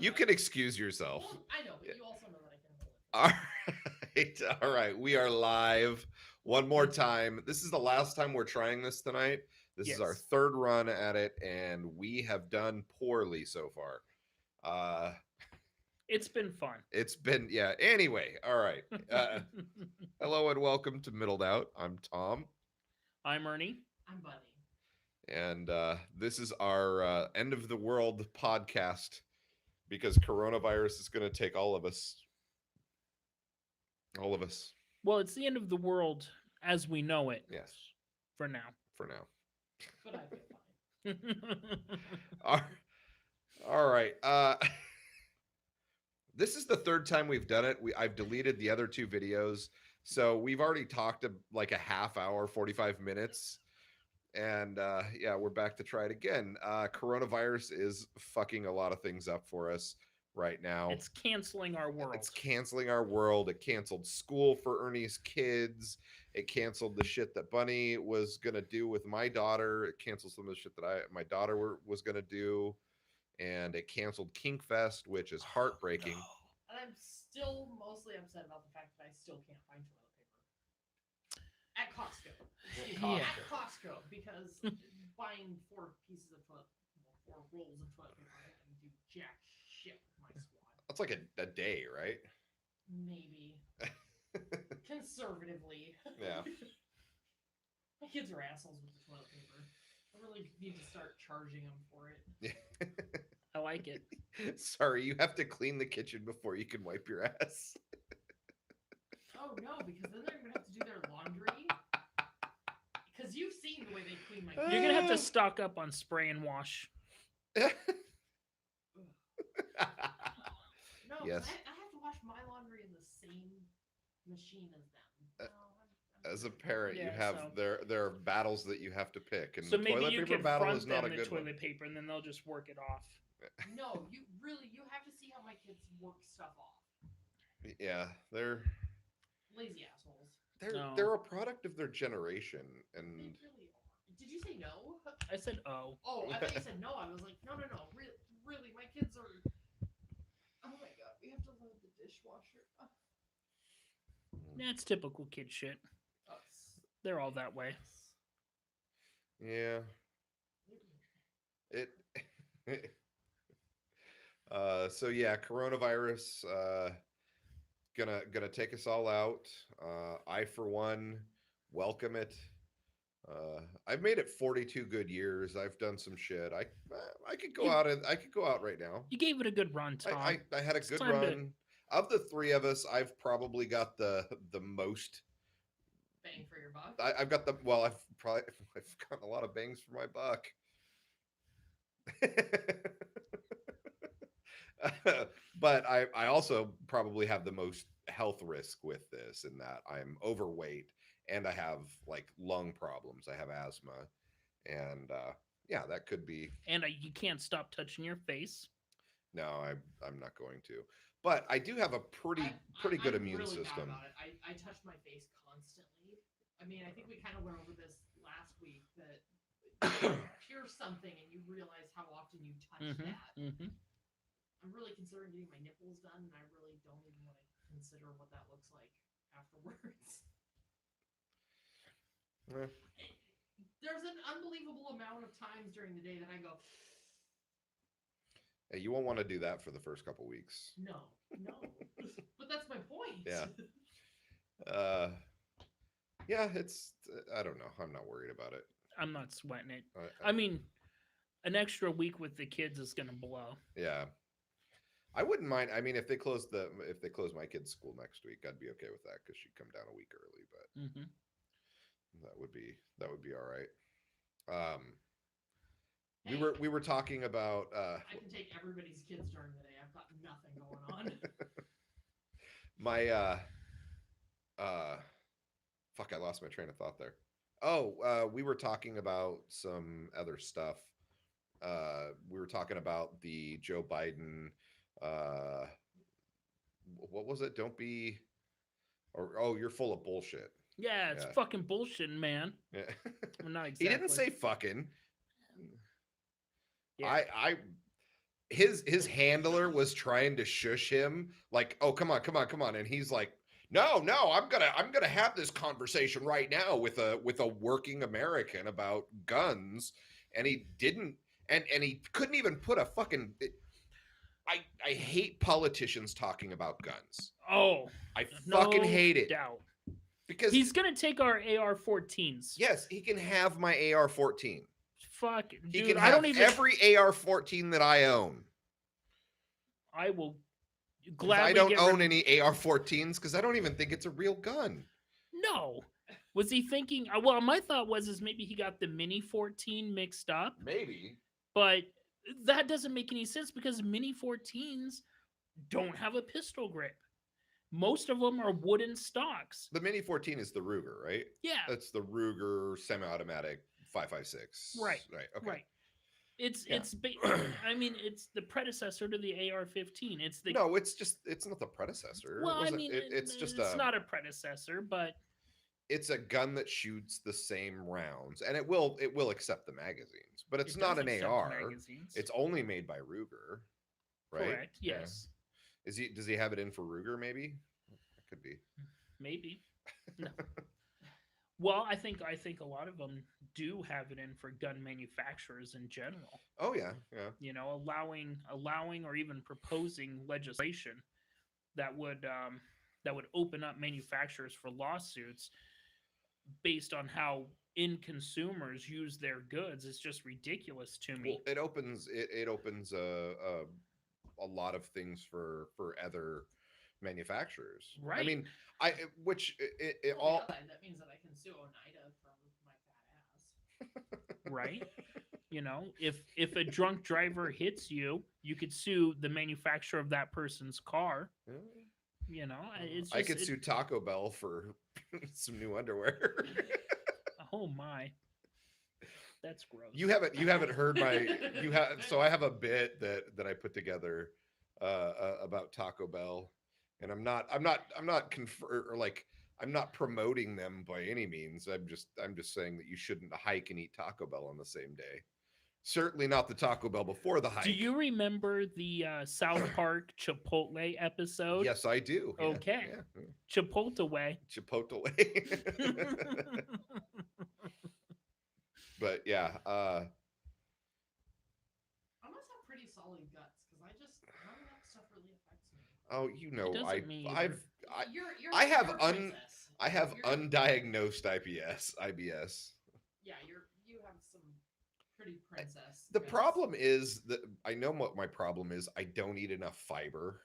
You can excuse yourself. Well, I know, but you also know that I can hold it. All right. We are live one more time. This is the last time we're trying this tonight. This is our Yes. third run at it, and we have done poorly so far. Uh, It's been fun. it's been, yeah. Anyway, all right. Hello and welcome to Middled Out. I'm Tom, I'm Ernie. I'm Bunny. and this is our end of the world podcast because coronavirus is going to take all of us. All of us. Well, it's the end of the world as we know it Yes, for now. for now. But I feel fine. All all right. This is the third time we've done it. I've deleted the other two videos, so we've already talked like a half hour, 45 minutes, and yeah, we're back to try it again. Coronavirus is fucking a lot of things up for us right now. It's canceling our world. It's canceling our world. It canceled school for Ernie's kids. It canceled the shit that Bunny was gonna do with my daughter. It canceled some of the shit that my daughter was gonna do, and it canceled Kink Fest, which is heartbreaking. And I'm still mostly upset about the fact that I still can't find toilet paper at Costco. Excuse me, Yeah. at Costco, because buying 4 pieces of toilet, 4 rolls of toilet paper, I can do jack shit with my squad. That's like a day, right? Maybe conservatively. Yeah. My kids are assholes with the toilet paper. I really need to start charging them for it. I like it. Sorry, you have to clean the kitchen before you can wipe your ass. Oh no, because then they're gonna have to do their laundry. Because you've seen the way they clean my You're gonna have to stock up on spray and wash. No, Yes. I have to wash my laundry in the same machine as them. No, I'm As a sorry. parent, you Yeah, have so- there are battles that you have to pick, and So the maybe toilet you paper can battle front is not them a the good toilet one. paper, and then they'll just work it off. No, you have to see how my kids work stuff off. Yeah, they're Lazy assholes. No. they're a product of their generation, They and really are. Did you say no? I said, "Oh, Oh, I thought you said no. I was like, no. Really, my kids are. Oh my god, we have to load the dishwasher. that's typical kid shit. Us. They're all that way." yeah, it. So yeah, coronavirus gonna take us all out. I for one welcome it. I've made it 42 good years. I've done some shit. I could go out and I could go out right now. You gave it a good run, Tom. I had a It's good time to- run. Of the three of us, I've probably got the most. Bang for your buck. I've got the well. I've gotten a lot of bangs for my buck. But I also probably have the most health risk with this in that I'm overweight and I have like lung problems. I have asthma, and yeah, that could be. And you can't stop touching your face. No, I'm not going to. But I do have a pretty good I'm immune really system. Bad about it. I touch my face constantly. I mean, I think we kind of went over this last week that you pierce something and you realize how often you touch that. Mm-hmm. I'm really considering getting my nipples done, and I really don't even want to consider what that looks like afterwards. There's an unbelievable amount of times during the day that I go, Hey, you won't want to do that for the first couple weeks. no. But that's my point. Yeah. Yeah, it's I don't know. I'm not worried about it. I'm not sweating it. I mean, an extra week with the kids is gonna blow. Yeah. I wouldn't mind. I mean, if they close my kid's school next week, I'd be okay with that because she'd come down a week early. But Mm-hmm. that would be all right. Hey, We were talking about I can take everybody's kids during the day. I've got nothing going on. my fuck. I lost my train of thought there. Oh, we were talking about some other stuff. We were talking about the Joe Biden. What was it? Don't be. Or oh, you're full of bullshit. Yeah, it's Yeah. fucking bullshit, man. Yeah. Well, not exactly. He didn't say fucking. Yeah. his handler was trying to shush him, like, oh, come on, and he's like, no, I'm gonna have this conversation right now with a working American about guns, and he didn't, and he couldn't even put a fucking. I hate politicians talking about guns. Oh, I no fucking hate it doubt. because He's gonna take our AR-14s. yes, he can have my AR-14. Fuck, He dude. can I have don't even. every AR-14 that I own. I will 'Cause gladly. I don't get own rid- any AR-14s because I don't even think it's a real gun. No. Was he thinking? Well, my thought was maybe he got the Mini 14 mixed up, Maybe. but that doesn't make any sense because Mini 14s don't have a pistol grip. Most of them are wooden stocks. The Mini 14 is the Ruger, right? Yeah, That's the Ruger semi-automatic 5.56. Right, Right. Okay. right. It's Yeah. I mean, it's the predecessor to the AR-15. It's the No, it's not the predecessor. It well, I wasn't- mean, it's just it's not a predecessor, but it's a gun that shoots the same rounds, and it will accept the magazines, but it's it not does an accept AR. magazines. It's only made by Ruger, right? correct. Yeah. Yes, Does he have it in for Ruger? Maybe. It could be. maybe. No. Well, I think a lot of them do have it in for gun manufacturers in general. Oh yeah, yeah. You know, allowing or even proposing legislation that would open up manufacturers for lawsuits based on how end consumers use their goods is just ridiculous to me. Well, it opens a lot of things for other manufacturers. I Right. mean, it Well, all. yeah, that means that I can sue Oneida from my fat ass. Right? You know, if a drunk driver hits you, you could sue the manufacturer of that person's car. Yeah. You know, it's I just, could sue Taco Bell for some new underwear. Oh my, that's gross. You haven't heard my so I have a bit that I put together about Taco Bell, and I'm not promoting them by any means. I'm just saying that you shouldn't hike and eat Taco Bell on the same day. Certainly not the Taco Bell before the hike. Do you remember the South Park Chipotle episode? Yes, I do. Yeah, Okay. yeah. Chipotle way. Chipotle. But yeah, I must have pretty solid guts because none of that stuff really affects me. oh, you know, doesn't me either. You're I have you're a princess. I have You're- undiagnosed IBS. Yeah, you have some pretty princess. The guts. problem is that I know what my problem is. I don't eat enough fiber.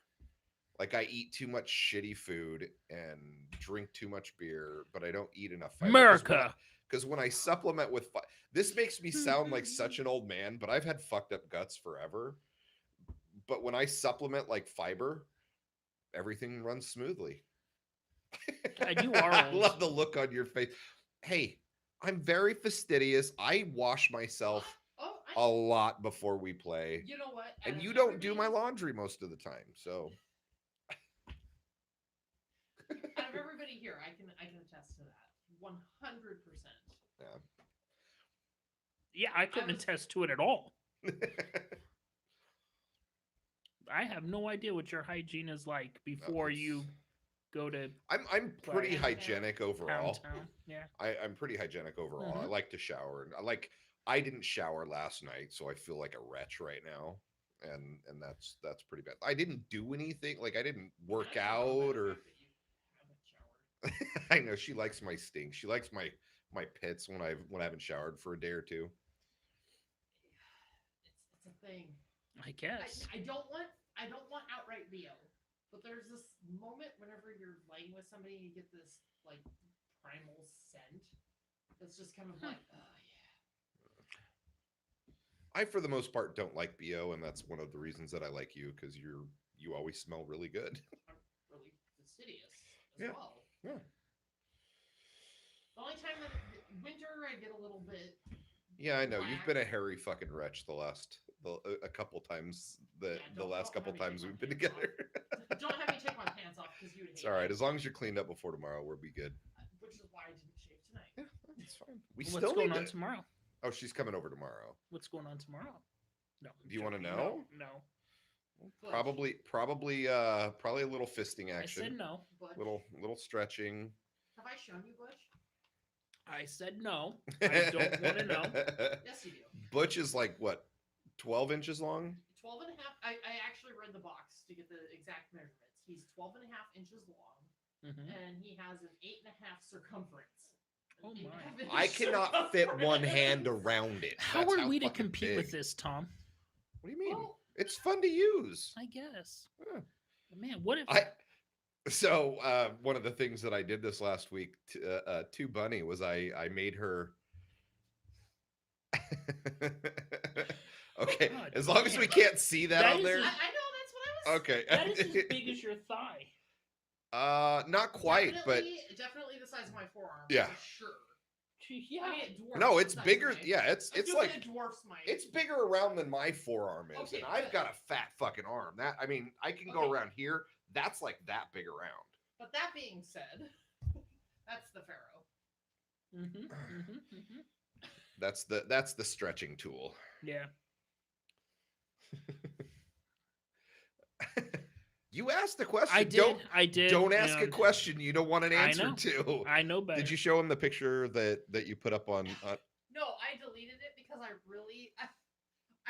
Like I eat too much shitty food and drink too much beer, but I don't eat enough fiber. America. Because when I supplement with this makes me sound like such an old man, but I've had fucked up guts forever. But when I supplement like fiber, everything runs smoothly. God, you are I old. love the look on your face. Hey, I'm very fastidious. I wash myself Oh, a lot before we play. you know what? And Out you of don't do my everybody- laundry most of the time. So Out of everybody here, I can attest to that. 100%. Yeah, I couldn't was- attest to it at all. I have no idea what your hygiene is like before you go to I'm pretty Right. hygienic overall. downtown. Yeah. I'm pretty hygienic overall. I Mhm. like to shower, and I didn't shower last night, so I feel like a wretch right now, and that's pretty bad. I didn't do anything, like I didn't work I don't know out about or the fact that you haven't showered. I know she likes my stink. She likes my pits when I haven't showered for a day or two. It's a thing. I guess. I don't want outright BO, but there's this moment whenever you're laying with somebody and you get this like primal scent. It's just kind of like, oh I, for the most part, don't like BO, and that's one of the reasons that I like you because you always smell really good. yeah, I'm really fastidious as Yeah. well. Yeah. The only time that winter I get a little bit. Yeah, I know you've Black. been a hairy fucking wretch a couple times the Yeah, don't- last don't couple have me times take we've my been pants off. together. Don't have me take my pants off because you would hate It's all right it. as long as you're cleaned up before tomorrow. We'll be good. Which is why I didn't shave tonight. Yeah, it's fine. We What's still going need on to. tomorrow? Oh, she's coming over tomorrow. What's going on tomorrow? No. I'm Do you wanna joking. know? No. Butch. Probably a little fisting I said action. no. Butch. Little stretching. Have I shown you Butch? I said no. I don't want to know. Yes, you do. Butch is like what, 12 inches long? 12 and a half. I actually read the box to get the exact measurements. He's 12 and a half inches long, Mhm. and he has an 8.5 circumference. Oh An my. 8.5 inch I cannot fit one hand circumference. around it. How That's are we to fucking compete with big. this, Tom? What do you mean? Well, It's fun to use. I guess. Yeah. Man, what if So one of the things that I did this last week to Bunny was I made her. Okay, God as long as we damn. can't see that That on is there. I know that's what I was. Okay. that is as big as your thigh? Not quite, but Definitely the size of my forearm. Yeah. For sure. Yeah. I mean, it dwarfs no, the it's size of bigger. my- Yeah, I was it's gonna like say it dwarfs my. it's bigger around than my forearm is, Okay, and I've but- got a fat fucking arm. That I mean, I can go Okay. around here. That's like that big around. But that being said, that's the Pharaoh. Mm-hmm, mm-hmm, mm-hmm. That's the stretching tool. Yeah. You asked the question. I did. I did. Don't ask a and question you don't want an I answer know. to. I know better. Did you show him the picture that you put up on? No, I deleted it because I really.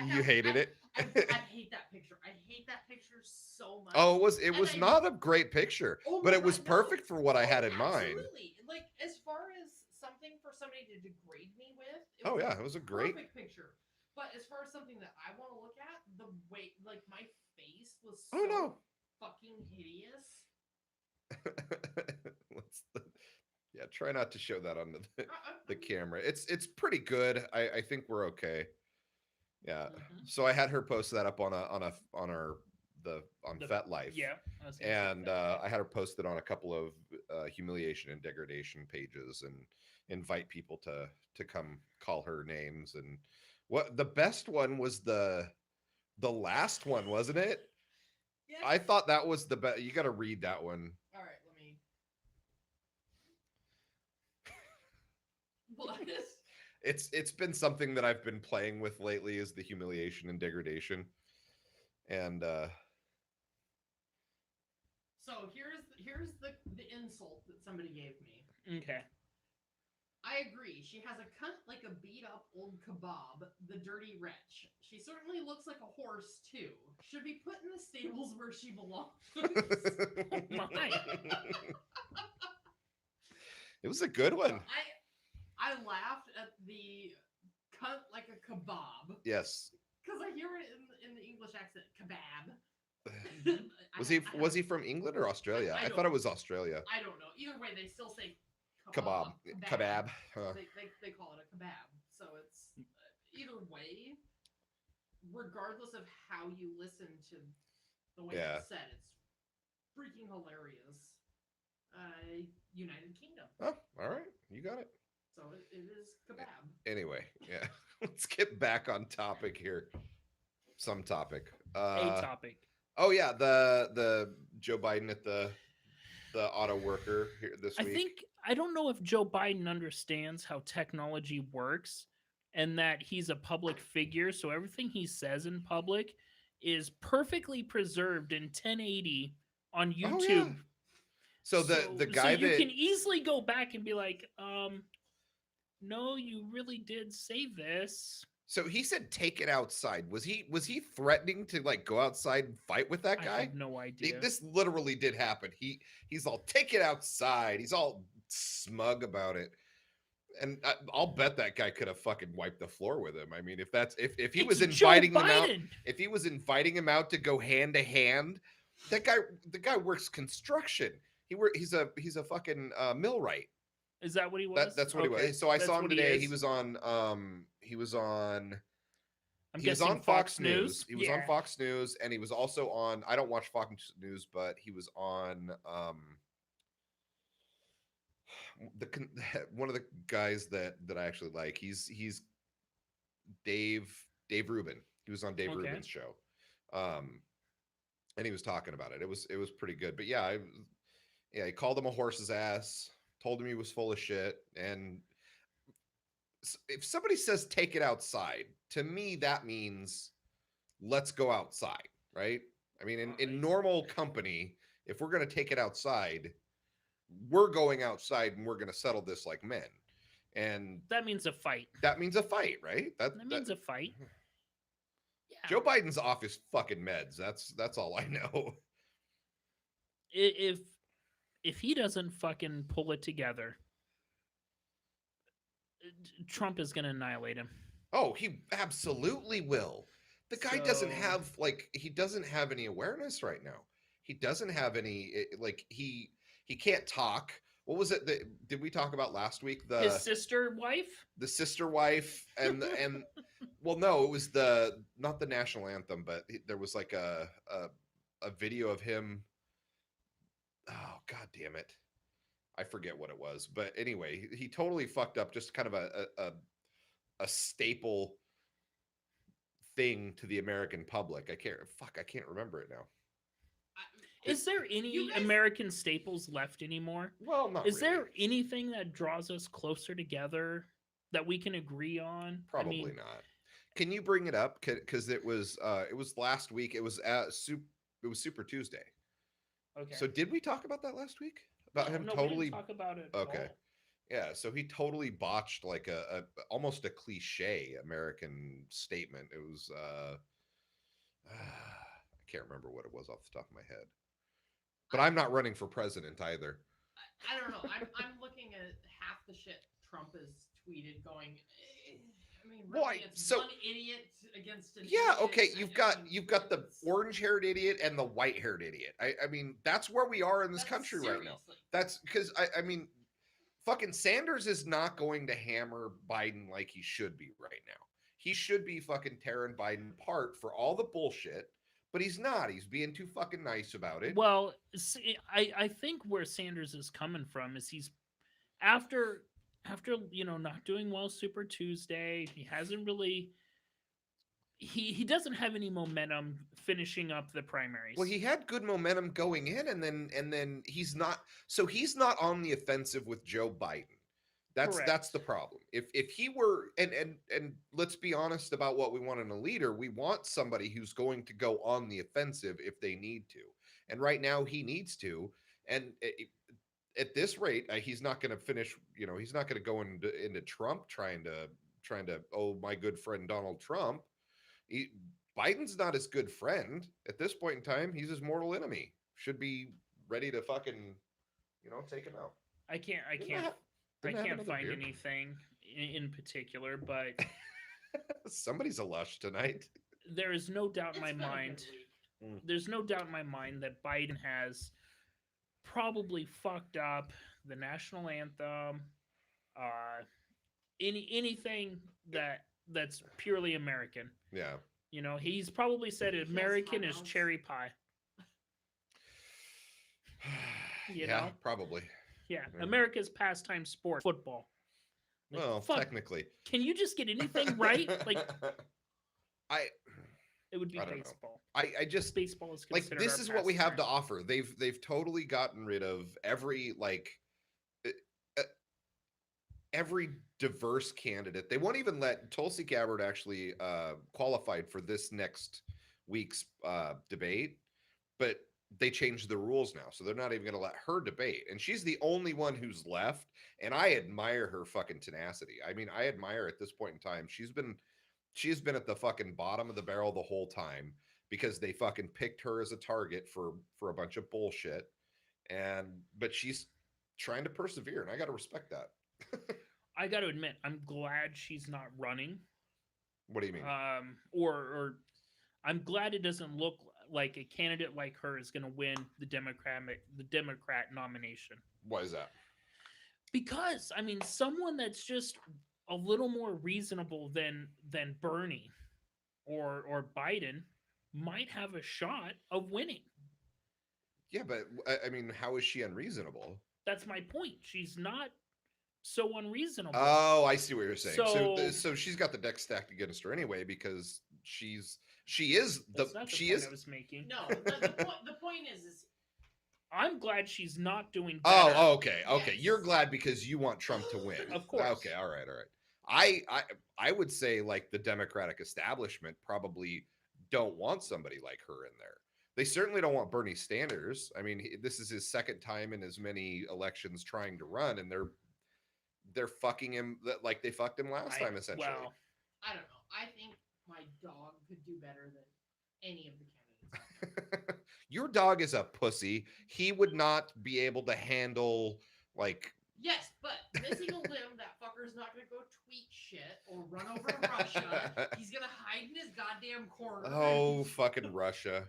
You hated it. I hate that picture. I hate that picture so much. Oh, it And was I- not a great picture, Oh but my it was God, no. perfect for what I had in mind. Absolutely. Like as far as something for somebody to degrade me with. Oh yeah, it was a great. Perfect picture. But as far as something that I want to look at, the way like my face was so Oh no. fucking hideous. Yeah, try not to show that on the I- camera. It's pretty good. I think we're okay. Yeah. Mhm. So I had her post that up on our The- FetLife. Yeah. I was gonna say And that. I had her posted on a couple of humiliation and degradation pages and invite people to come call her names. And what the best one was the last one, wasn't it? Yeah. I thought that was the best. You got to read that one. All right, let me. What? It's been something that I've been playing with lately, is the humiliation and degradation. And So here's the insult that somebody gave me. Okay. I agree. She has a cunt like a beat up old kebab, the dirty wretch. She certainly looks like a horse too. Should be put in the stables where she belongs. My. It was a good one. I laughed at the cunt like a kebab Yes. because I hear it in the English accent, kebab. Was he from England or Australia? I I don't thought it know. was Australia. I don't know. Either way, they still say Kebab. Kebab. Huh. They call it a kebab. So it's either way, regardless of how you listen to the way Yeah. it's said, it's freaking hilarious. United Kingdom. Oh, all right. You got it. So it is kebab. Anyway, yeah. Let's get back on topic here. Some topic. A topic. Oh yeah, the Joe Biden at the auto worker here this week. I don't know if Joe Biden understands how technology works and that he's a public figure, so everything he says in public is perfectly preserved in 1080 on YouTube. Oh, yeah. So the guy so you that can easily go back and be like, no, you really did say this. so he said take it outside. Was he threatening to like go outside and fight with that I guy? have no idea. This literally did happen. He's all take it outside. He's all smug about it. And I'll bet that guy could have fucking wiped the floor with him. I mean, if he was It's Joe inviting him out, Biden. if he was inviting him out to go hand to hand, the guy works construction. He's a fucking millwright. Is that what he was? That's what Okay, he was. So I that's saw him what he today. He is. was on I'm he was on guessing Fox News. He was on Yeah. Fox News, and he was also on. I don't watch Fox News, but he was on one of the guys that I actually like. He's Dave Rubin. He was on Dave Okay. Rubin's show, and he was talking about it. It was pretty good. But yeah, he called him a horse's ass. Told him he was full of shit. And if somebody says take it outside, to me that means let's go outside, right? I mean, in Right. normal company, if we're going to take it outside, we're going outside and we're going to settle this like men. And That means a fight. that means a fight, right? That means a fight. Yeah. Joe Biden's off his fucking meds. That's all I know. If he doesn't fucking pull it together, Trump is going to annihilate him. Oh, he absolutely will. The guy doesn't So- have he doesn't have any awareness right now. He doesn't have any he can't talk. What was it that did we talk about last week? His sister wife? The sister wife and well, no, it was not the national anthem, but there was like a video of him. Oh, god damn it, I forget what it was, but anyway, he totally fucked up just kind of a staple thing to the American public. I can't remember it now. Is there any You guys- American staples left anymore? Well, not Is really. there anything that draws us closer together that we can agree on? Probably I mean, not. Can you bring it up? Because it was last week. It was Super Tuesday. Okay. So did we talk about that last week? About him no, we totally didn't talk about it. Okay. At all. Yeah, so he totally botched like a almost a cliche American statement. It was I can't remember what it was off the top of my head. But I'm not running for president either. I don't know. I'm looking at half the shit Trump has tweeted, going. I mean, really, Why? it's So- one idiot against an Yeah, idiot. okay, I you've mean, got the it's- orange-haired idiot and the white-haired idiot. I mean, that's where we are in this that's country right now. seriously. That's because I mean, fucking Sanders is not going to hammer Biden like he should be right now. He should be fucking tearing Biden apart for all the bullshit, but he's not. He's being too fucking nice about it. Well, I think where Sanders is coming from is he's after not doing well Super Tuesday. He hasn't really. He doesn't have any momentum finishing up the primaries. Well, he had good momentum going in, and then he's not. So he's not on the offensive with Joe Biden. That's Correct. the problem. If he were, and let's be honest about what we want in a leader. We want somebody who's going to go on the offensive if they need to. And right now he needs to. And at this rate, he's not going to finish. He's not going to go into Trump trying to. Oh, my good friend Donald Trump. Biden's not his good friend at this point in time. He's his mortal enemy. Should be ready to fucking, take him out. I can't Didn't I have find another beer? anything in particular, but Somebody's a lush tonight. there is no doubt in It's my been a good mind. week. There's no doubt in my mind that Biden has probably fucked up the national anthem, anything that's purely American. Yeah. He's probably said He kills American is clowns. cherry pie. You yeah, know? probably. Yeah, Yeah. America's pastime sport, football. Like, Well, fuck, technically. can you just get anything right? Like, I it would be I don't know. baseball. I just Baseball is like considered this our is what we have to pastime. offer. They've totally gotten rid of every every diverse candidate. They won't even let Tulsi Gabbard actually qualified for this next week's debate, but they changed the rules now, so they're not even going to let her debate. And she's the only one who's left, and I admire her fucking tenacity. I mean, I admire at this point in time. She's been at the fucking bottom of the barrel the whole time because they fucking picked her as a target for a bunch of bullshit. But she's trying to persevere, and I got to respect that. I got to admit, I'm glad she's not running. What do you mean? Or I'm glad it doesn't look like a candidate like her is going to win the Democrat nomination. Why is that? Because I mean, someone that's just a little more reasonable than Bernie or Biden might have a shot of winning. Yeah, but I mean, how is she unreasonable? That's my point. She's not so unreasonable. Oh, I see what you're saying. So- So she's got the deck stacked against her anyway because she is That's not the she point is. I was making. No, the point is I'm glad she's not doing better. Oh, okay. Yes. You're glad because you want Trump to win. Of course. Okay, all right. I would say like the Democratic establishment probably don't want somebody like her in there. They certainly don't want Bernie Sanders. I mean, this is his second time in as many elections trying to run, and they're fucking him like they fucked him last time, essentially. Well, I don't know. I think my dog could do better than any of the candidates. Your dog is a pussy. He would not be able to handle like. Yes, but missing a limb, that fucker's not gonna go tweet shit or run over to Russia. He's gonna hide in his goddamn corner. Oh, fucking Russia.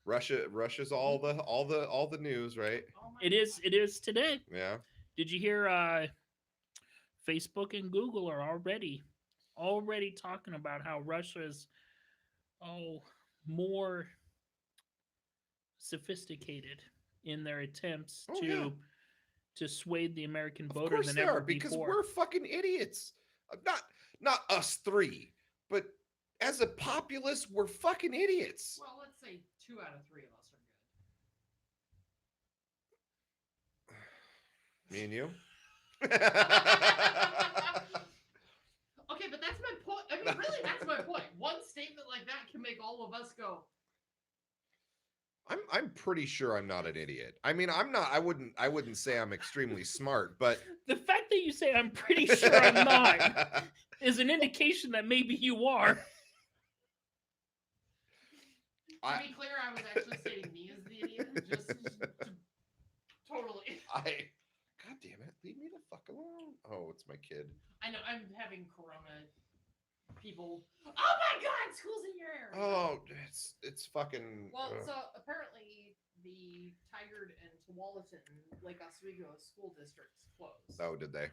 Russia's all the news, right? Oh my it is today. Yeah. Did you hear Facebook and Google are already talking about how Russia is more sophisticated in their attempts Oh, to yeah. to sway the American Of voter course than they ever are, because before. we're fucking idiots. Not us three, but as a populace, we're fucking idiots. Well, let's say 2 out of 3 of us are good. Me and you. Okay, but that's my point. I mean, really, that's my point. One statement like that can make all of us go. I'm pretty sure I'm not an idiot. I mean, I'm not. I wouldn't say I'm extremely smart, but The fact that you say I'm pretty sure I'm not is an indication that maybe you are. To be clear, I was actually stating me as the idiot. Just totally. God damn it! Leave me the fuck alone. Oh, it's my kid. I know. I'm having corona. People. Oh my God! School's in your area. Oh, it's fucking. Well, so apparently the Tigard and Tualatin Lake Oswego school districts closed. Oh, did they?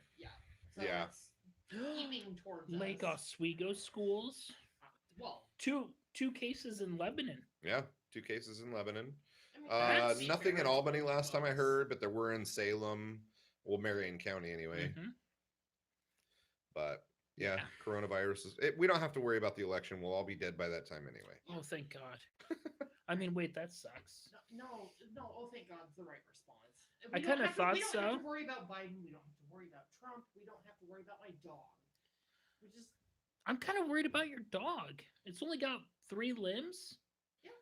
So yeah. it's aiming towards Lake us. Oswego schools. Well, Two cases in Lebanon. Yeah, 2 cases in Lebanon. I mean, that's Nothing in fair. Albany last time I Close. heard, but there were in Salem, well, Marion County anyway. Mhm. But yeah, Yeah. coronavirus is. We don't have to worry about the election. We'll all be dead by that time anyway. Oh, thank God. I mean, wait, that sucks. No. Oh, thank God, it's the right response. I We don't kinda have to- thought We don't so. have to worry about Biden. We don't have to worry about Trump. We don't have to worry about my dog. We just. I'm kind of worried about your dog. It's only got 3 limbs.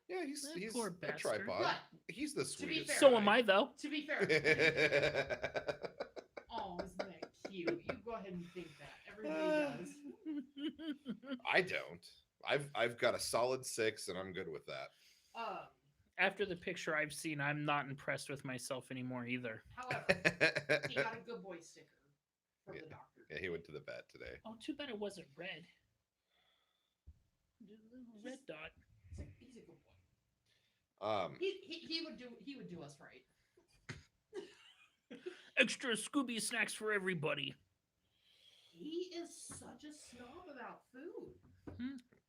Yeah, he's That poor a bastard. tripod. But He's the to be sweetest. fair- So am I, though. to be fair. Oh, isn't that cute? You go ahead and think that. Everybody does. I don't. I've got a solid 6, and I'm good with that. After the picture I've seen, I'm not impressed with myself anymore either. However, he got a good boy sticker from the doctor. Yeah, he went to the vet today. Oh, too bad it wasn't red. Red dot. He's a good boy. He would do us right. Extra Scooby snacks for everybody. He is such a snob about food.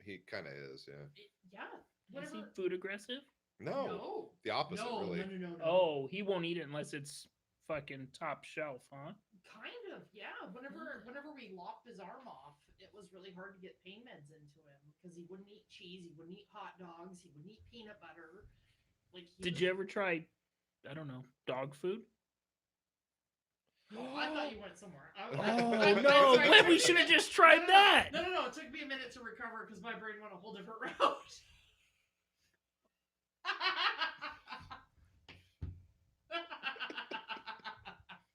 He kind of is, yeah. Yeah. Is he Whenever. food aggressive? No, the opposite, really. No. Oh, he won't eat it unless it's fucking top shelf, huh? Kind of, yeah. Whenever we lopped his arm off, it was really hard to get pain meds into him because he wouldn't eat cheese, he wouldn't eat hot dogs, he wouldn't eat peanut butter. Like, Did you ever try, I don't know, dog food? Oh, I thought you went somewhere. Oh I'm no! sorry. When we should have just tried that. No. It took me a minute to recover because my brain went a whole different route.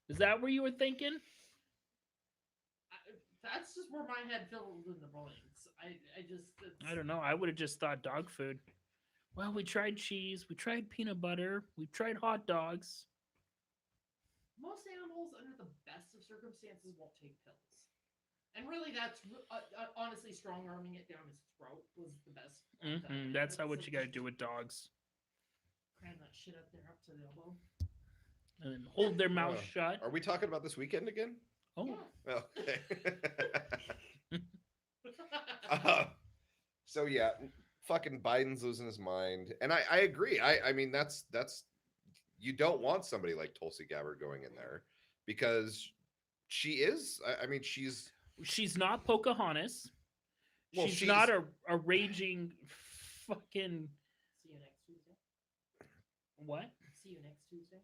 Is that where you were thinking? That's just where my head filled in the blanks. I just. I don't know. I would have just thought dog food. Well, we tried cheese, we tried peanut butter, we tried hot dogs. Most animals, under the best of circumstances, won't take pills. And really, that's honestly strong arming it down his throat was the best. That's how what you got to do with dogs. Cram that shit up there up to the elbow. And then hold their mouth Uh, shut. Are we talking about this weekend again? Oh, Yeah. Okay. So yeah, fucking Biden's losing his mind, and I agree. I mean that's you don't want somebody like Tulsi Gabbard going in there because she is. I mean she's not Pocahontas. Well, she's not a raging fucking See you next Tuesday. what? See you next Tuesday.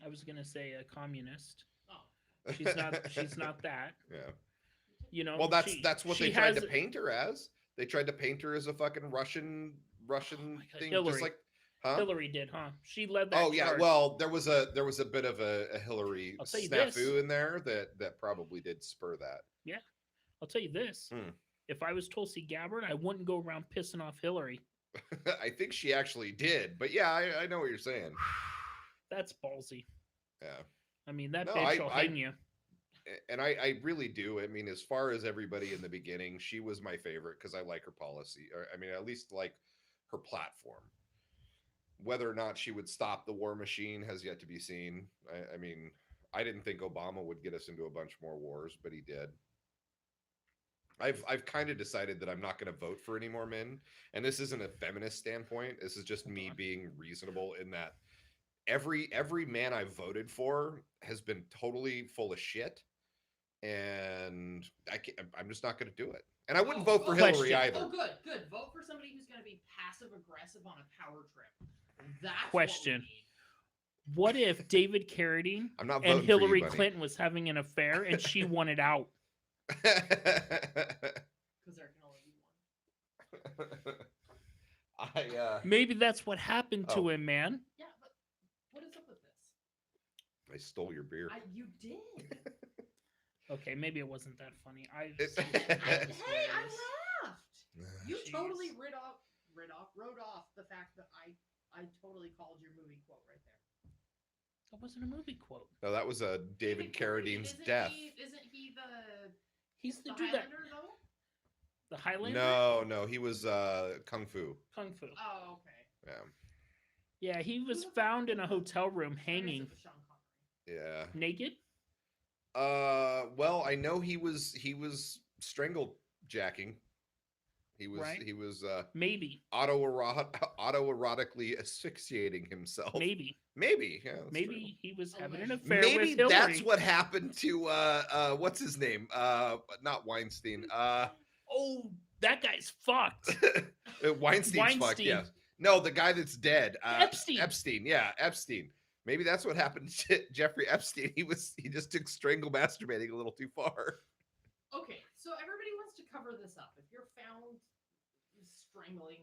I was gonna say a communist. Oh. She's not. She's not that. Yeah. You know. Well, that's what she they tried has- to paint her as. They tried to paint her as a fucking Russian Russian my God, thing? Hillary. Just like, huh? Hillary did, huh? She led that. Oh yeah. charge. Well, there was a bit of a Hillary I'll tell you this. snafu in there that probably did spur that. I'll tell you this: Hmm. if I was Tulsi Gabbard, I wouldn't go around pissing off Hillary. I think she actually did, but yeah, I know what you're saying. That's ballsy. Yeah. I mean, that No, bitch will hang you. And I really do. I mean, as far as everybody in the beginning, she was my favorite because I like her policy. Or I mean, at least like her platform. Whether or not she would stop the war machine has yet to be seen. I mean, I didn't think Obama would get us into a bunch more wars, but he did. I've kind of decided that I'm not going to vote for any more men, and this isn't a feminist standpoint. This is just me being reasonable in that every man I've voted for has been totally full of shit, and I'm just not going to do it. And I wouldn't vote for Hillary Question. either. Oh, good. Vote for somebody who's going to be passive aggressive on a power trip. That's Question. What we need. What if David Carradine I'm not voting and Hillary for you, Clinton was having an affair and she wanted out? Because there can only be one. Maybe that's what happened to Oh. him, man. Yeah, but what is up with this? I stole your beer. You did. Okay, maybe it wasn't that funny. I It- Hey, I laughed. You Jeez. totally wrote off the fact that I totally called your movie quote right there. That wasn't a movie quote. No, that was David Carradine's death. Isn't he the He's the the dude that Highlander though? the Highlander. No, he was Kung Fu. Kung Fu. Oh, okay. Yeah. Yeah, he was found in a hotel room I guess hanging it was Sean Connery. Yeah. naked. Well, I know he was strangled jacking. He was Right. Maybe. autoerotically asphyxiating himself. Maybe. Maybe. Yeah, that's Maybe true. he was having an Allegedly. affair Maybe with Hillary. that's what happened to what's his name? Not Weinstein. Oh, that guy's fucked. Weinstein's fucked, yeah. No, the guy that's dead. Epstein. Epstein, yeah, Epstein. Maybe that's what happened to Jeffrey Epstein. He just took strangle masturbating a little too far. Okay, so everybody wants to cover this up. If you're found strangling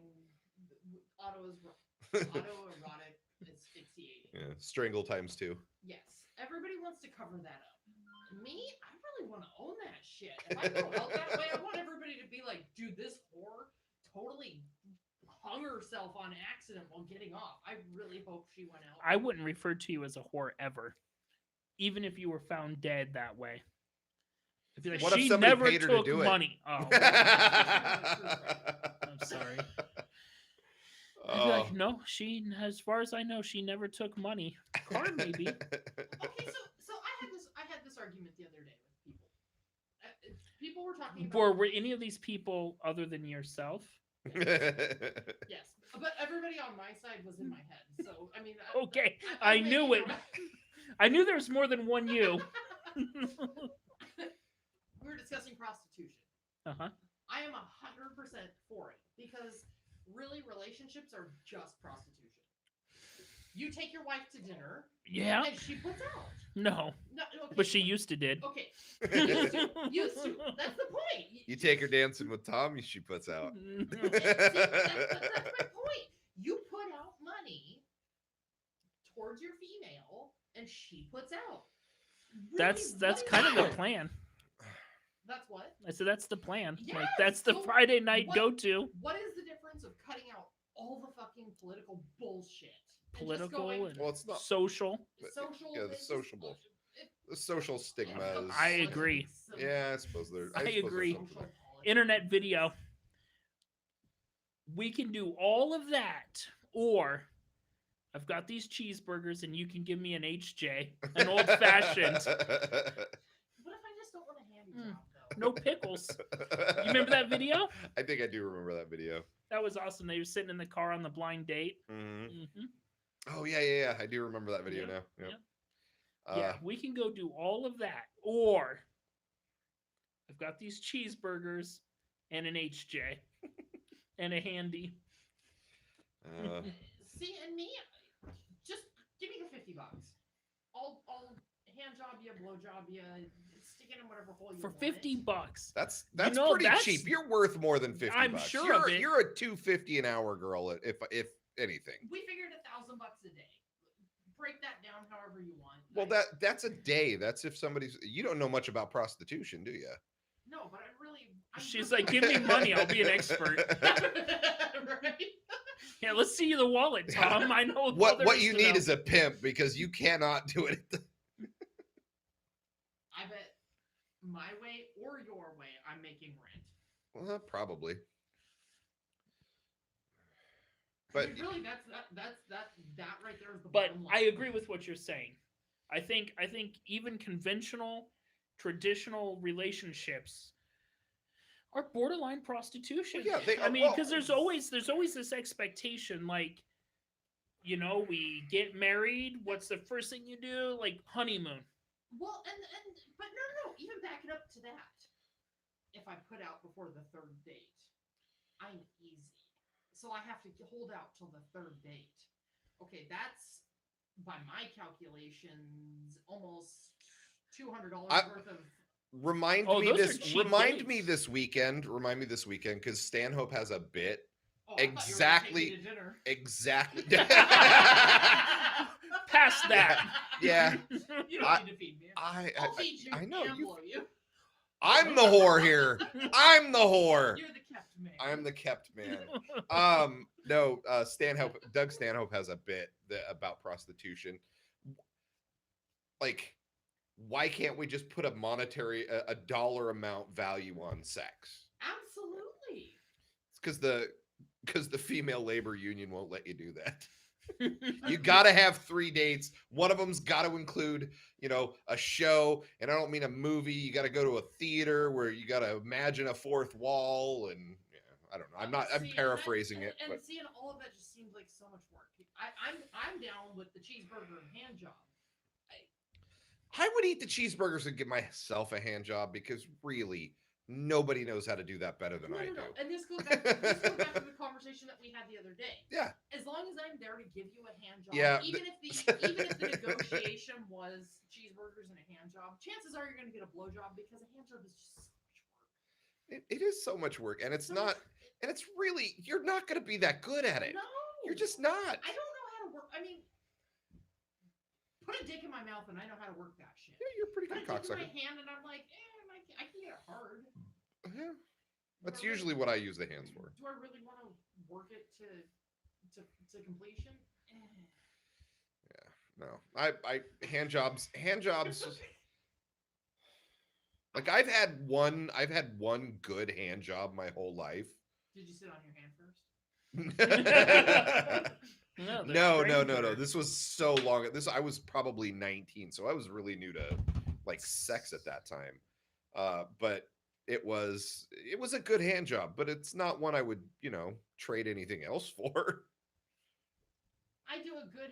autoerotic asphyxiating. Yeah, strangle times 2. Yes, everybody wants to cover that up. Me, I really want to own that shit. If I go out that way, I want everybody to be like, dude, this whore totally hung herself on accident while getting off. I really hope she went out. I wouldn't refer to you as a whore ever, even if you were found dead that way. I'd be like, What if she somebody never paid her to took do it?" money. Oh, I'm sorry. I'd be Oh. like, no, as far as I know, she never took money. Card maybe. Okay, so I had this argument the other day with people. People were talking about Were any of these people other than yourself? yes, but everybody on my side was in my head. So I mean, Okay, I knew it. I knew there was more than one you. We were discussing prostitution. Uh-huh. I am 100% for it because really relationships are just prostitution. You take your wife to dinner Yeah. and she puts out. No, No, okay, but she used to did. Okay, used to. That's the point. You take her dancing with Tom, she puts out. See, that's my point. You put out money towards your female, and she puts out. Really, That's what kind is of the that? plan. That's what. I said that's the plan. Like Yes, that's the so Friday night what- go-to. What is the difference of cutting out all the fucking political bullshit? and just Political going and Well, it's not social. social. yeah, the it's just sociable. bullshit. the social stigmas. I agree. Yeah, I suppose there. I suppose there's agree. something there. Internet video. We can do all of that, or I've got these cheeseburgers and you can give me an HJ, an old fashioned, What if I just don't want a handy Mm. job though? no pickles. You remember that video? I think I do remember that video. That was awesome. They were sitting in the car on the blind date. Mhm. Hmm Oh yeah. I do remember that video Yep, now. Yep. yeah, we can go do all of that, or I've got these cheeseburgers and an HJ and a handy. uh, See, and me, just give me the $50. I'll hand job you, blow job you, stick get in whatever hole you For want. $50. That's know, pretty that's- cheap. You're worth more than 50 I'm bucks. sure of it. You're a $250 an hour girl, if anything. We figured $1,000 a day. Break that down however you want. Well, that's a day. That's if somebody's. You don't know much about prostitution, do you? No, but I'm She's like, give me money, I'll be an expert. Right? Yeah, let's see the wallet, Tom. I know What there you to need know. is a pimp because you cannot do it. I bet my way or your way, I'm making rent. Well, probably. I But mean, really, that right there is the But bottom I line. agree with what you're saying. I think even conventional, traditional relationships are borderline prostitution. yeah, they. I mean, well, because there's always this expectation, like, we get married. What's the first thing you do? Like honeymoon. Well, but no, even back it up to that. If I put out before the third date, I'm easy. So I have to hold out till the third date. Okay, that's by my calculations almost $200 worth of. Remind Oh, me those are this. cheap Remind me dates. this weekend. Remind me this weekend because Stanhope has a bit. Oh, I thought you were gonna Exactly. take me to dinner. Exactly. Past that. Yeah. You don't I- need to feed me. I I'll feed you. I know, and you- blow you. I'm the whore here. I'm the whore. You're the kept man. I'm the kept man. No, Doug Stanhope has a bit about prostitution. Like, why can't we just put a monetary, a dollar amount value on sex? Absolutely. It's because the female labor union won't let you do that. You got to have 3 dates. One of them's got to include, a show. And I don't mean a movie. You got to go to a theater where you got to imagine a fourth wall. And I don't know. I'm See, paraphrasing and it. But seeing all of that just seems like so much work. I'm down with the cheeseburger and hand job. I would eat the cheeseburgers and give myself a hand job because really nobody knows how to do that better than I do. And this goes back to the conversation that we had the other day. Yeah. As long as I'm there to give you a hand job, Yeah, even if the negotiation was cheeseburgers and a hand job, chances are you're going to get a blowjob because a hand job is just so much work. It is so much work, and it's So not, and it's really, you're not going to be that good at it. No, You're just not. I don't know how to work. I mean, put a dick in my mouth and I know how to work that shit. Yeah, you're a pretty Put a good dick in my cocksucker. hand and I'm like, I can get it hard. Yeah, that's Do I really- usually what I use the hands for. Do I really want to work it to completion? No, I hand jobs. Like I've had one good hand job my whole life. Did you sit on your hand first? No, No. This was so long. I was probably 19, so I was really new to like sex at that time. But it was a good hand job, but it's not one I would, trade anything else for. I do a good.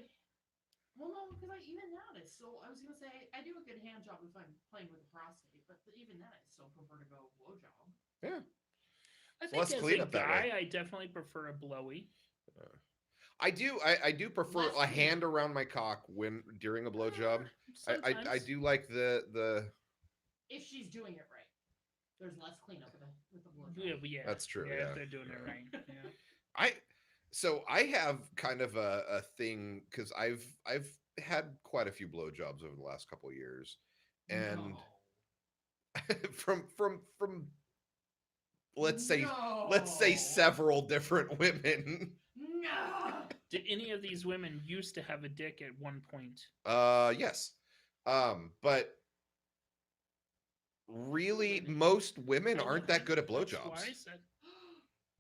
Well, no, because even that is so. I was gonna say I do a good hand job if I'm playing with the prostate, but even then I still prefer to go blowjob. Yeah. I think Less as a cleanup that way. guy, I definitely prefer a blowy. I do prefer Less a cleanup. hand around my cock during a blowjob. I Sometimes. do like the. If she's doing it right, there's less cleanup with the Yeah, blowjob. but yeah, That's true, Yeah, yeah. if they're doing it right. Yeah. I have kind of a thing because I've had quite a few blowjobs over the last couple of years, and No. from let's say No. several different women. No. Did any of these women used to have a dick at one point? Yes, but really most women aren't that good at That's blowjobs. why I said,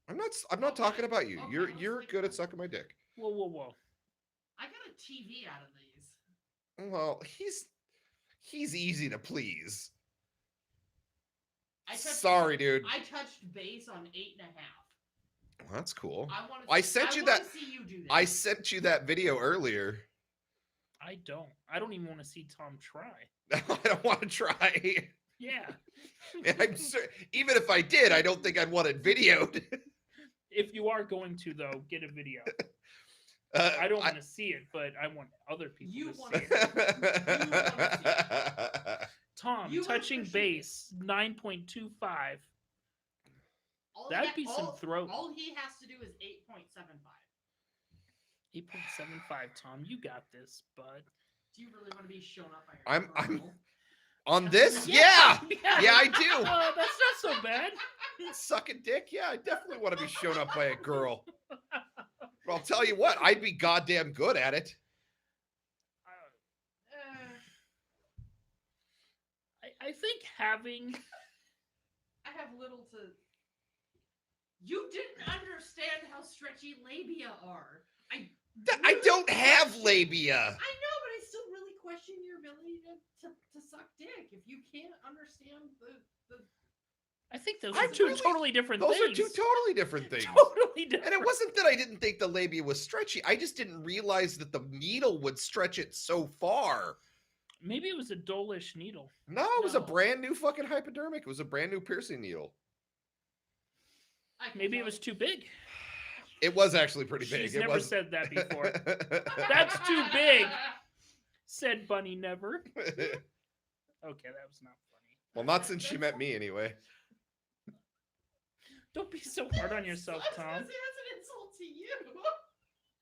I'm not Okay, talking about you. okay, You're let's good think at sucking my dick. whoa. I got a TV out of these. Well, he's easy to please. Sorry, dude. I touched base on 8.5. Well, that's cool. I want I sent you wanna that- See you do that. I sent you that video earlier. I don't. I don't even want to see Tom try. I don't want to try. Yeah. I'm even if I did, I don't think I'd want it videoed. If you are going to, though, get a video. I don't want to see it, but I want other people You to want see to it. Tom, You would touching appreciate it. base 9.25. All That'd be some throat. All he has to do is 8.75. 8.75, Tom. You got this, bud. Do you really want to be shown up by your I'm- girl? On this? Yeah. Yeah, I do. Oh, that's not so bad. Sucking dick? Yeah, I definitely want to be shown up by a girl. But I'll tell you what, I'd be goddamn good at it. Uh, I think having I have little to. You didn't understand how stretchy labia are. I don't have labia. I know, but I still really question your ability to suck dick if you can't understand the. I think those I are two really- totally different Those things. are two totally different things. Totally different. And it wasn't that I didn't think the labia was stretchy. I just didn't realize that the needle would stretch it so far. Maybe it was a dolish needle. No, it was a No. brand new fucking hypodermic. It was a brand new piercing needle. I can Maybe it tell- was too big. It was actually pretty big. She's It never was. said that before. That's too big. Said Bunny never. Okay, that was not funny. Well, not since she met me anyway. Don't be so hard on yourself, I was gonna Tom. say that's an insult to you.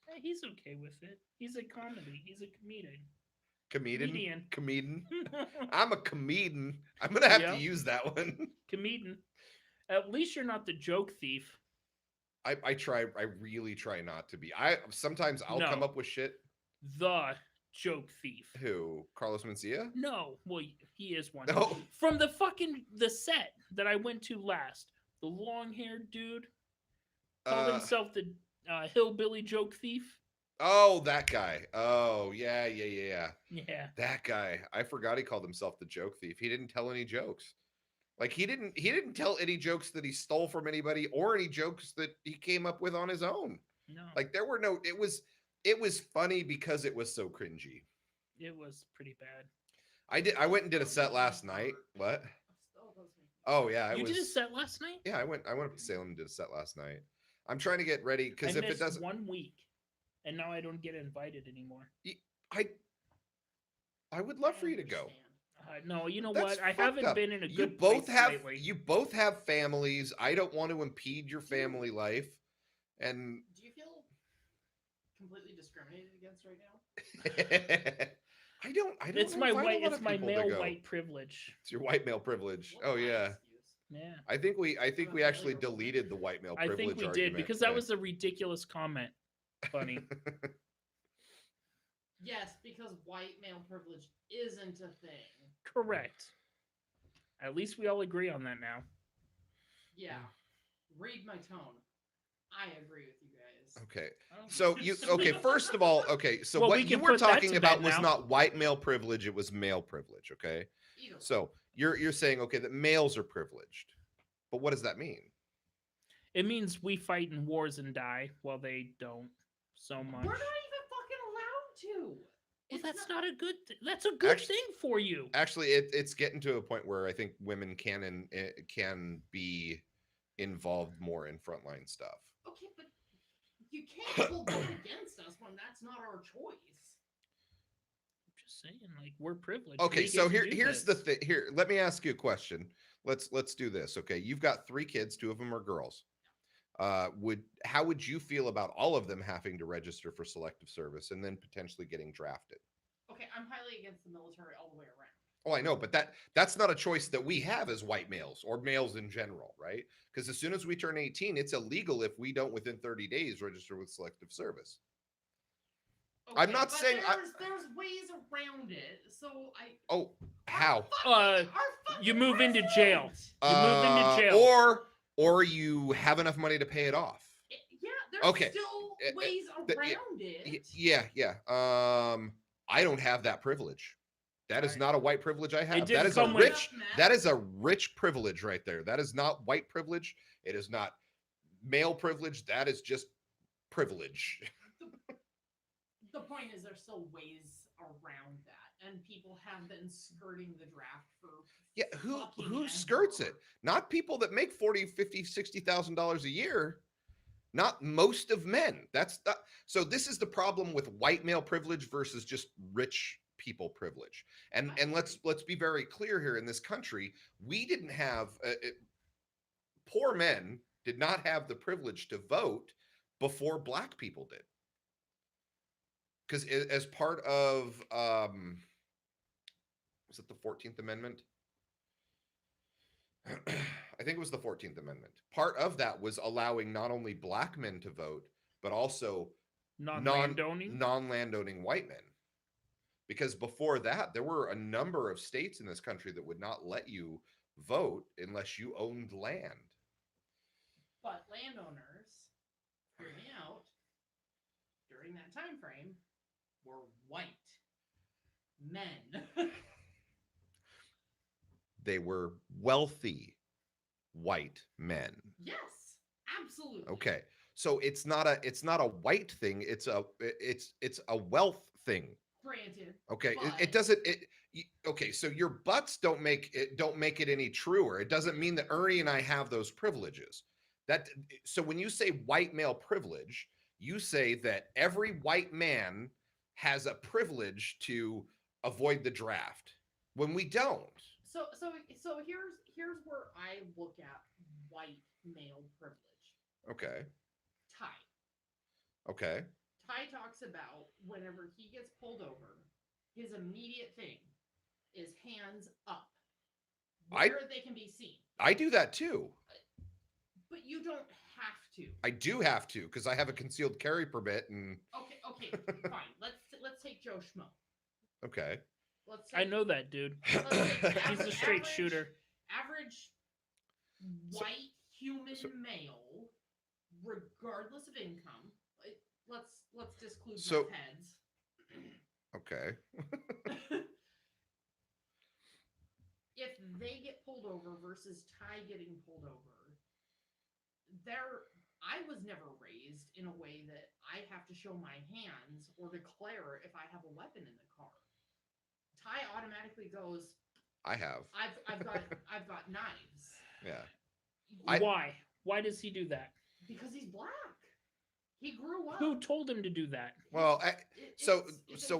Hey, he's okay with it. He's a comedy. He's a comedian. Comedian. Comedian. I'm a comedian. I'm gonna have Yep. to use that one. Comedian. At least you're not the joke thief. I try. I really try not to be. Sometimes I'll No. come up with shit. The joke thief. Who? Carlos Mencia? No, well, he is one. No. From the set that I went to last, the long-haired dude called himself the hillbilly joke thief. Oh, that guy. Oh, yeah. Yeah. That guy. I forgot he called himself the joke thief. He didn't tell any jokes. Like he didn't tell any jokes that he stole from anybody or any jokes that he came up with on his own. No, Like there were no. It was funny because it was so cringy. it was pretty bad. I went and did a set last night. What? Still does make- Oh yeah, You did a set last night? Yeah, I went up to Salem and did a set last night. I'm trying to get ready I because if it missed doesn't, 1 week, and now I don't get invited anymore. I would love for I you to go. understand. No, you know That's what? I fucked haven't up. been in a You good both place have lately. you both have families. I don't want to impede your family life, and Do you feel completely discriminated against right now? I don't. It's my invite a white. lot It's of my people to male go. white privilege. It's your white male privilege. What's Oh my yeah. excuse? Yeah, I think we Not actually familiar with deleted it. the white male I privilege think we did argument. because that Yeah. was a ridiculous comment, Bunny. Yes, because white male privilege isn't a thing. Correct. At least we all agree on that now. Yeah. Read my tone. I agree with you guys. Okay. So you first of all, so Well, we what you can were put that talking to about bed was now. not white male privilege, it was male privilege, okay? Either way. So you're saying that males are privileged. But what does that mean? It means we fight in wars and die while they don't so much. We're not even fucking allowed to. Well, It's that's not a good. That's a good Actu- thing for you. Actually, it's getting to a point where I think women can be involved more in frontline stuff. Okay, but you can't hold that against us when that's not our choice. I'm just saying, like we're privileged. Okay, We so get to do here's the this. thing. Here, let me ask you a question. Let's do this. Okay, you've got 3 kids, 2 of them are girls. How would you feel about all of them having to register for selective service and then potentially getting drafted? Okay, I'm highly against the military all the way around. Oh, I know, but that's not a choice that we have as white males or males in general, right? Because as soon as we turn 18, it's illegal if we don't within 30 days register with selective service. I'm not but saying I- there's ways around it. So Oh, how? You move into jail. You move into jail. Or you have enough money to pay it off. Yeah, there's Okay, still uh, ways th- around it. Yeah. I don't have that privilege. That is Right. not a white privilege I have. didn't That is a come with- rich. That is a rich privilege right there. That is not white privilege. It is not male privilege. That is just privilege. The point is, there's still ways around that, and people have been skirting the draft for. Yeah, who fucking skirts ever. it? Not people that make $40,000, $50,000, $60,000 a year. not most of men. That's not, so this is the problem with white male privilege versus just rich people privilege. And let's be very clear here. In this country, we didn't have poor men did not have the privilege to vote before black people did, because as part of was it the 14th Amendment? I think it was the 14th Amendment. Part of that was allowing not only black men to vote, but also non-landowning white men. Because before that, there were a number of states in this country that would not let you vote unless you owned land. But landowners, hear me out, during that time frame, were white men. They were wealthy white men. Yes, absolutely. Okay. So it's not a white thing, it's a wealth thing. Granted. Okay. But It doesn't okay, so your butts don't make it any truer. It doesn't mean that Ernie and I have those privileges. So when you say white male privilege, you say that every white man has a privilege to avoid the draft, when we don't. So here's where I look at white male privilege. Okay. Ty. Okay. Ty talks about whenever he gets pulled over, his immediate thing is hands up, where they can be seen. I do that too. But you don't have to. I do have to, because I have a concealed carry permit. And Okay, fine. Let's take Joe Schmo. okay. I know that dude. He's a straight shooter. Average white human male, regardless of income. Let's disclude meth heads. Okay. If they get pulled over versus Ty getting pulled over, I was never raised in a way that I have to show my hands or declare if I have a weapon in the car. Ty automatically goes, I have. I've got knives. Yeah. Why? Why does he do that? Because he's black. He grew up. Who told him to do that? Well, so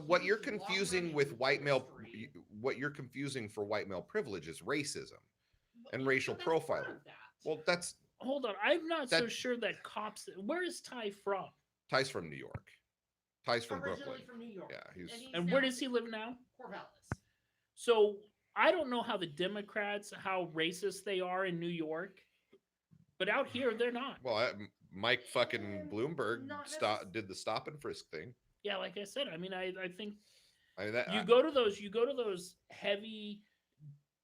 what you're confusing with white male, what you're confusing for white male privilege is racism and racial profiling. Well, that's. Hold on, I'm not so sure that cops. Where is Ty from? Ty's from New York. Ty's from Originally Brooklyn. from New York. Yeah, and where does he live now? Corvallis. So I don't know how the Democrats, how racist they are in New York, but out here they're not. Well, Mike fucking Bloomberg did the stop and frisk thing. Yeah, like I said, I mean, I think that, you go to those heavy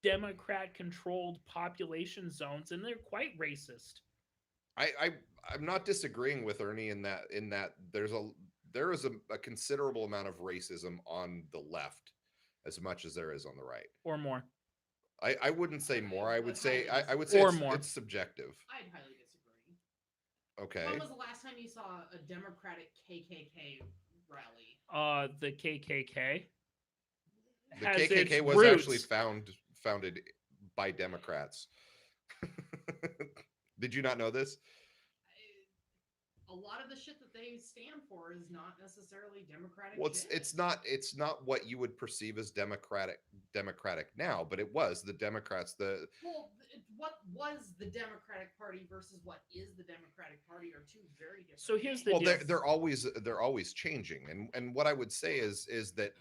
Democrat-controlled population zones, and they're quite racist. I'm not disagreeing with Ernie in that there is a considerable amount of racism on the left, as much as there is on the right, or more. I wouldn't say more. I would say more. It's subjective. I'd highly disagree. Okay. When was the last time you saw a Democratic KKK rally? The KKK. The KKK was roots. actually founded by Democrats. Did you not know this? A lot of the shit that they stand for is not necessarily democratic. Well, it's not what you would perceive as democratic now, but it was the Democrats. What was the Democratic Party versus what is the Democratic Party are two very different. So here's the deal. They're always changing, and what I would say is that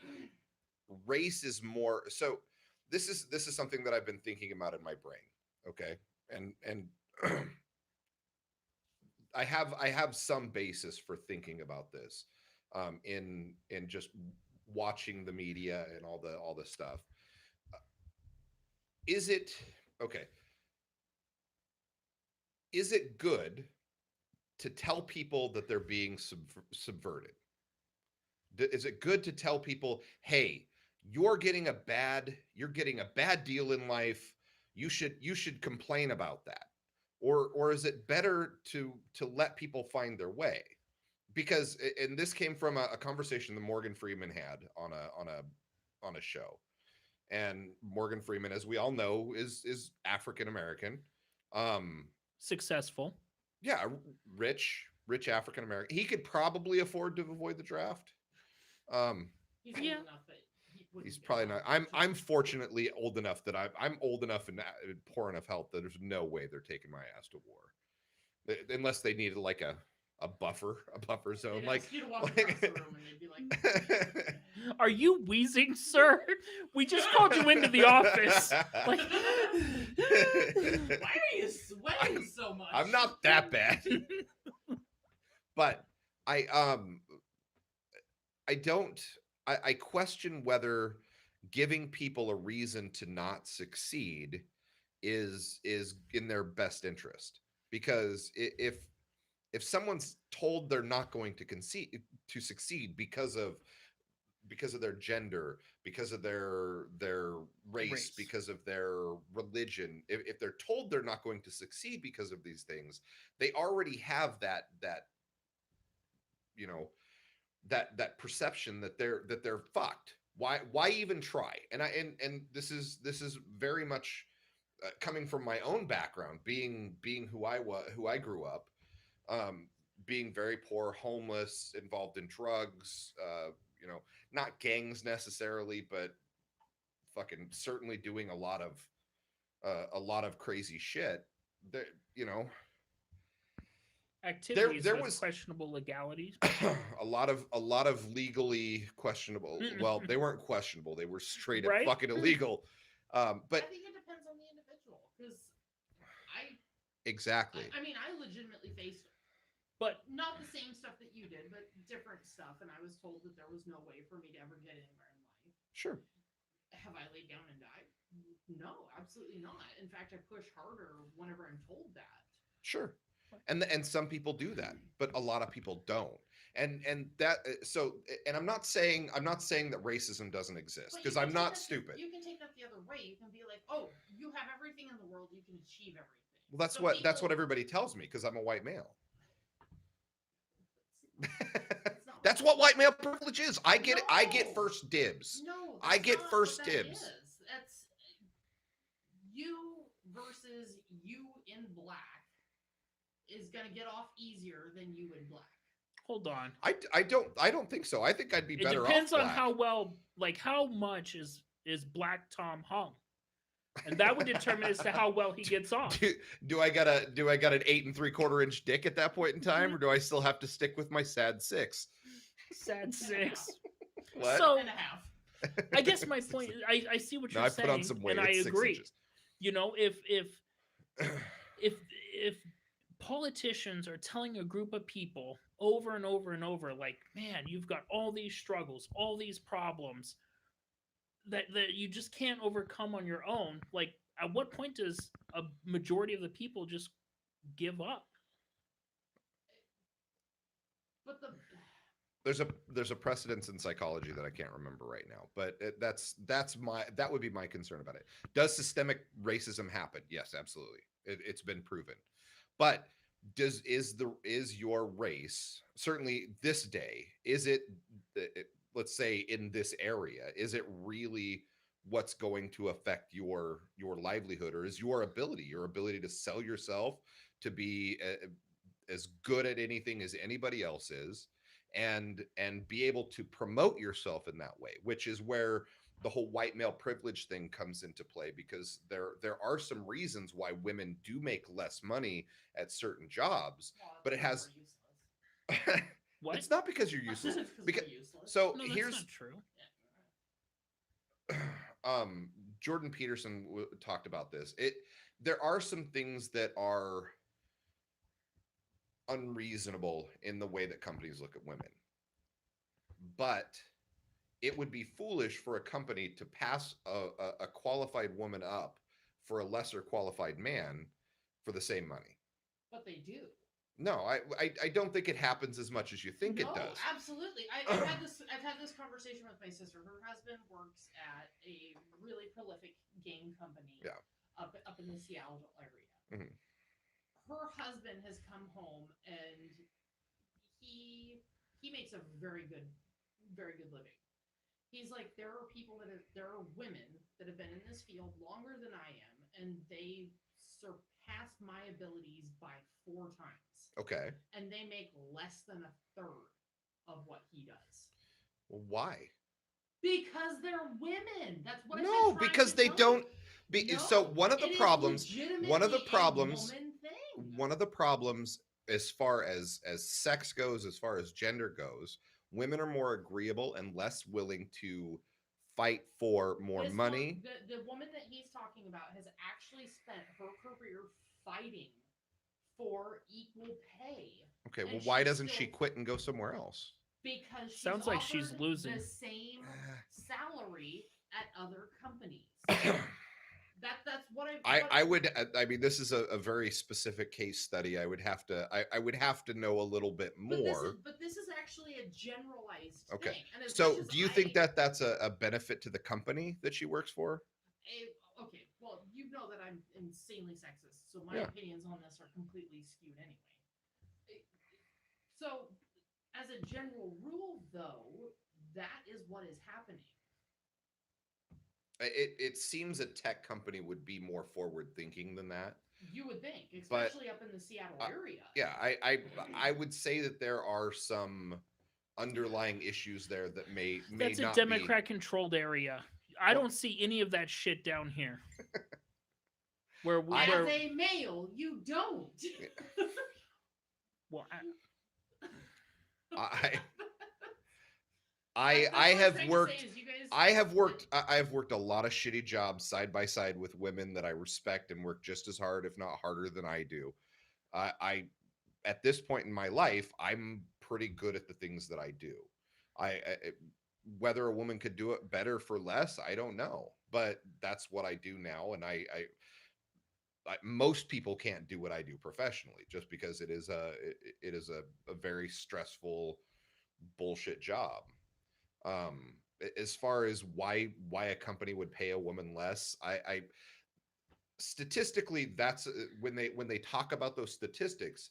race is more. So this is something that I've been thinking about in my brain. Okay, and I have some basis for thinking about this, in just watching the media and all the stuff. Is it okay? Is it good to tell people that they're being subverted? Is it good to tell people, hey, you're getting a bad deal in life. You should complain about that. Or is it better to let people find their way? Because, and this came from a conversation that Morgan Freeman had on a show, and Morgan Freeman, as we all know, is African American, successful, yeah, rich, rich African American. He could probably afford to avoid the draft. He's Yeah. old enough that he wouldn't He's get probably allowed not. to I'm choose. fortunately old enough that I'm old enough and in poor enough health that there's no way they're taking my ass to war, unless they needed like a buffer zone. They'd Like, ask you to walk across the room and they'd be like, Are you wheezing, sir? We just called you into the office. Like, why are you sweating so much? I'm not that bad, but I don't. I question whether giving people a reason to not succeed is in their best interest, because if someone's told they're not going to succeed because of their gender, because of their race, because of their religion, if they're told they're not going to succeed because of these things, they already have that you know that perception that they're fucked. Why even try? And this is very much coming from my own background, being who I grew up, um, being very poor, homeless, involved in drugs, not gangs necessarily, but fucking certainly doing a lot of crazy shit. There, you know, activities there with was questionable legalities. a lot of legally questionable. Well, they weren't questionable; they were straight up Right? fucking illegal. I But think it depends on the individual, because exactly, I mean, I legitimately faced But not the same stuff that you did, but different stuff, and I was told that there was no way for me to ever get anywhere in life. sure, Have I laid down and died? No, absolutely not. In fact, I push harder whenever I'm told that. sure. And some people do that, but a lot of people don't. And that and I'm not saying that racism doesn't exist, But you because can I'm take not that stupid. You can take that the other way. You can be like, oh, you have everything in the world. You can achieve everything. Well, that's So what people- everybody tells me, because I'm a white male. That's not That's what what white male privilege is. I get No. first dibs. No, I that's get not first what that dibs. is. That's you versus you in black is gonna get off easier than you in black. hold on. I don't think so. I think I'd be It better depends off on black. how well, like how much is Black Tom hung, and that would determine as to how well he gets off. Do I got an 8 3/4 inch dick at that point in time, or do I still have to stick with my sad 6? Sad 6. What? So And a half. I guess my point. I see what No, you're I put saying, on some weight. and I It's 6 agree. inches. You know, if politicians are telling a group of people over and over and over, like, man, you've got all these struggles, all these problems that you just can't overcome on your own, like, at what point does a majority of the people just give up? But the There's a precedence in psychology that I can't remember right now, but that would be my concern about it. Does systemic racism happen? Yes, absolutely. It's been proven. But is your race, certainly this day, is it, let's say in this area, is it really what's going to affect your livelihood, or is your ability to sell yourself, to be as good at anything as anybody else is, and be able to promote yourself in that way, which is where the whole white male privilege thing comes into play, because there are some reasons why women do make less money at certain jobs, but it has What? it's not because you're useless. because Because we're useless. so No, that's here's not true. Jordan Peterson talked about this. There are some things that are unreasonable in the way that companies look at women, but it would be foolish for a company to pass a qualified woman up for a lesser qualified man for the same money. But they do. No, I don't think it happens as much as you think it does. Absolutely. I've had this conversation with my sister. Her husband works at a really prolific game company. Yeah. Up in the Seattle area. Mhm. Her husband has come home and he makes a very good living. He's like, there are women that have been in this field longer than I am, and they surpass my abilities by 4 times. Okay. and they make less than a third of what he does. Well, why? Because they're women. That's what I've No, been trying because to they tell don't. you. So No, one of the it is problems, one of the legitimately a problems, woman thing. one of the problems, as far as sex goes, as far as gender goes, women are more agreeable and less willing to fight for more This money. the woman that he's talking about has actually spent her career fighting for equal pay. Okay, well, And why she's doesn't she still quit and go somewhere else? because she's Sounds like she's offered losing. the same salary at other companies. That's what I would. I mean, this is a very specific case study. I would have to. I would have to know a little bit more. But this is actually a generalized Okay. thing. And as So, much as do you think that that's a benefit to the company that she works for? okay, well, you know that I'm insanely sexist, so my Yeah. opinions on this are completely skewed anyway. So, as a general rule, though, that is what is happening. It seems a tech company would be more forward thinking than that. You would think, But, especially up in the Seattle area. Yeah, I would say that there are some underlying issues there that may That's a not Democrat controlled area. I Well- don't see any of that shit down here. Where we As where a male, you don't. well, be. That's I what I'm have trying to worked. say is you guys- I have worked a lot of shitty jobs side by side with women that I respect and work just as hard, if not harder, than I do. I at this point in my life, I'm pretty good at the things that I do. Whether a woman could do it better for less, I don't know, but that's what I do now, and most people can't do what I do professionally, just because it is a very stressful bullshit job. As far as why a company would pay a woman less, I statistically, that's when they talk about those statistics,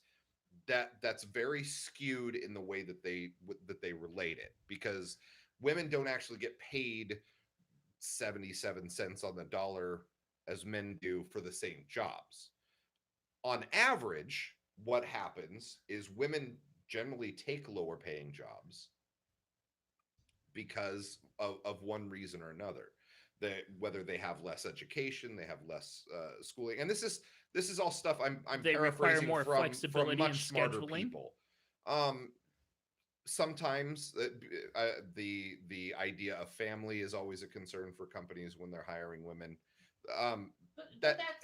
that's very skewed in the way that they relate it, because women don't actually get paid 77 cents on the dollar as men do for the same jobs. On average, what happens is women generally take lower paying jobs because of one reason or another. Whether they have less education, they have less schooling, and this is all stuff I'm they require paraphrasing more from flexibility in much smarter scheduling. people. Sometimes the idea of family is always a concern for companies when they're hiring women. But that- that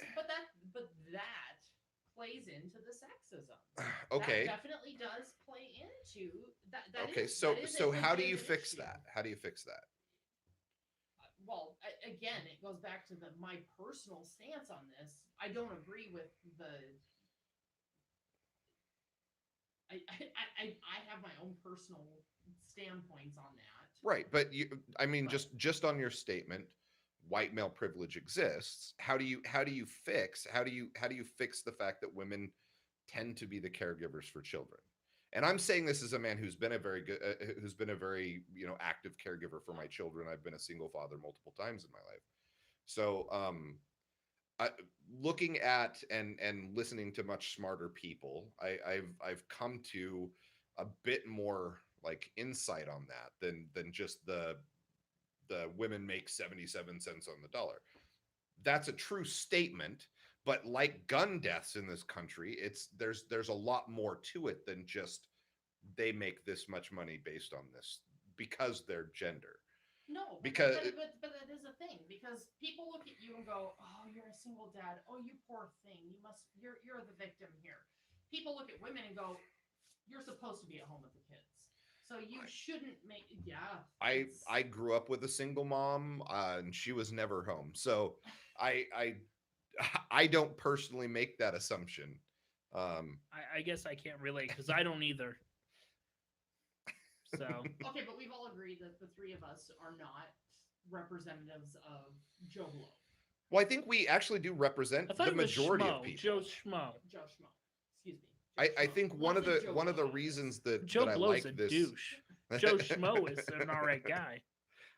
plays into the sexism. Okay. That definitely does play into that. Okay, That so is a so how do you legitimate fix issue. that? How do you fix that? Well, again, it goes back to my personal stance on this. I don't agree with the. I have my own personal standpoints on that. Right, but I mean, Right. just on your statement, white male privilege exists. How do you fix the fact that women tend to be the caregivers for children? And I'm saying this as a man who's been a very good, who's been a very active caregiver for my children. I've been a single father multiple times in my life. So, looking at and listening to much smarter people, I've come to a bit more like insight on that than just the women make 77 cents on the dollar. That's a true statement, but like gun deaths in this country, there's a lot more to it than just they make this much money based on this because they're gender. No, Because but that is a thing, because people look at you and go, "Oh, you're a single dad. Oh, you poor thing. You're the victim here." People look at women and go, "You're supposed to be at home with the kids, so you shouldn't make." Yeah, I grew up with a single mom, and she was never home, so I don't personally make that assumption. I guess I can't relate because I don't either. So okay, but we've all agreed that the three of us are not representatives of Joe Blow. Well, I think we actually do represent I thought the it was majority Schmo, of people. Joe Schmo. Joe Schmo. Excuse me. I think one of the Joe one of the Blow. reasons that Joe I Blow's like a this douche. Joe Schmo is an alright guy.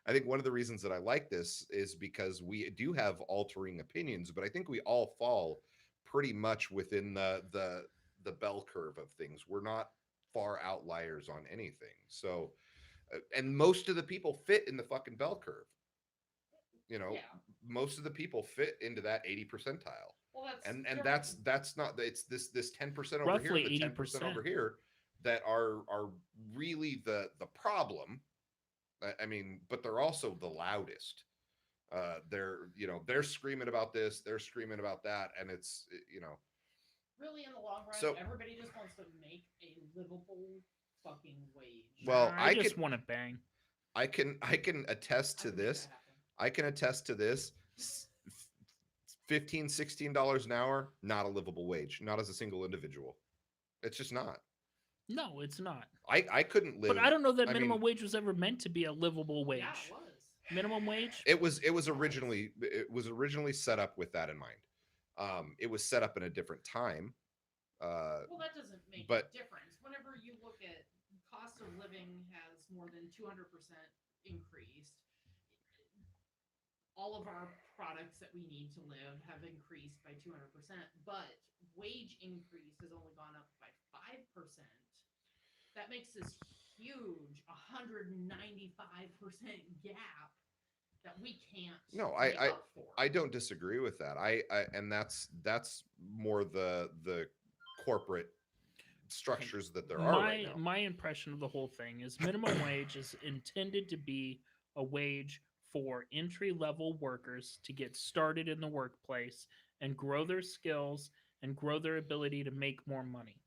I think one of the reasons that I like this is because we do have altering opinions, but I think we all fall pretty much within the the bell curve of things. We're not far outliers on anything. So, and most of the people fit in the fucking bell curve. You know, Yeah. most of the people fit into that 80 percentile. Well, that's And they're- that's not, it's this 10% over here, Roughly and the 10% 80%. over here that are really the problem. I mean, but they're also the loudest. They're screaming about this, they're screaming about that, and it's really in the long run. So- Everybody just wants to make a livable fucking wage. Well, I I just could- want to bang. I can attest I to can make this. that happen. I can attest to this. $15-16 an hour, not a livable wage, not as a single individual. It's just not. No, it's not. I couldn't live. But I don't know that I minimum mean- wage was ever meant to be a livable wage. Yeah, it was. Minimum wage? It was originally set up with that in mind. It was set up in a different time. Well, that doesn't make but- a difference. Whenever you look at cost of living has more than 200% increased. All of our products that we need to live have increased by 200%, but wage increase has only gone up by 5%. That makes this huge 195% gap that we can't No, make up for. I don't disagree with that. And that's more the corporate structures that there are right now. My impression of the whole thing is minimum wage is intended to be a wage for entry level workers to get started in the workplace and grow their skills and grow their ability to make more money.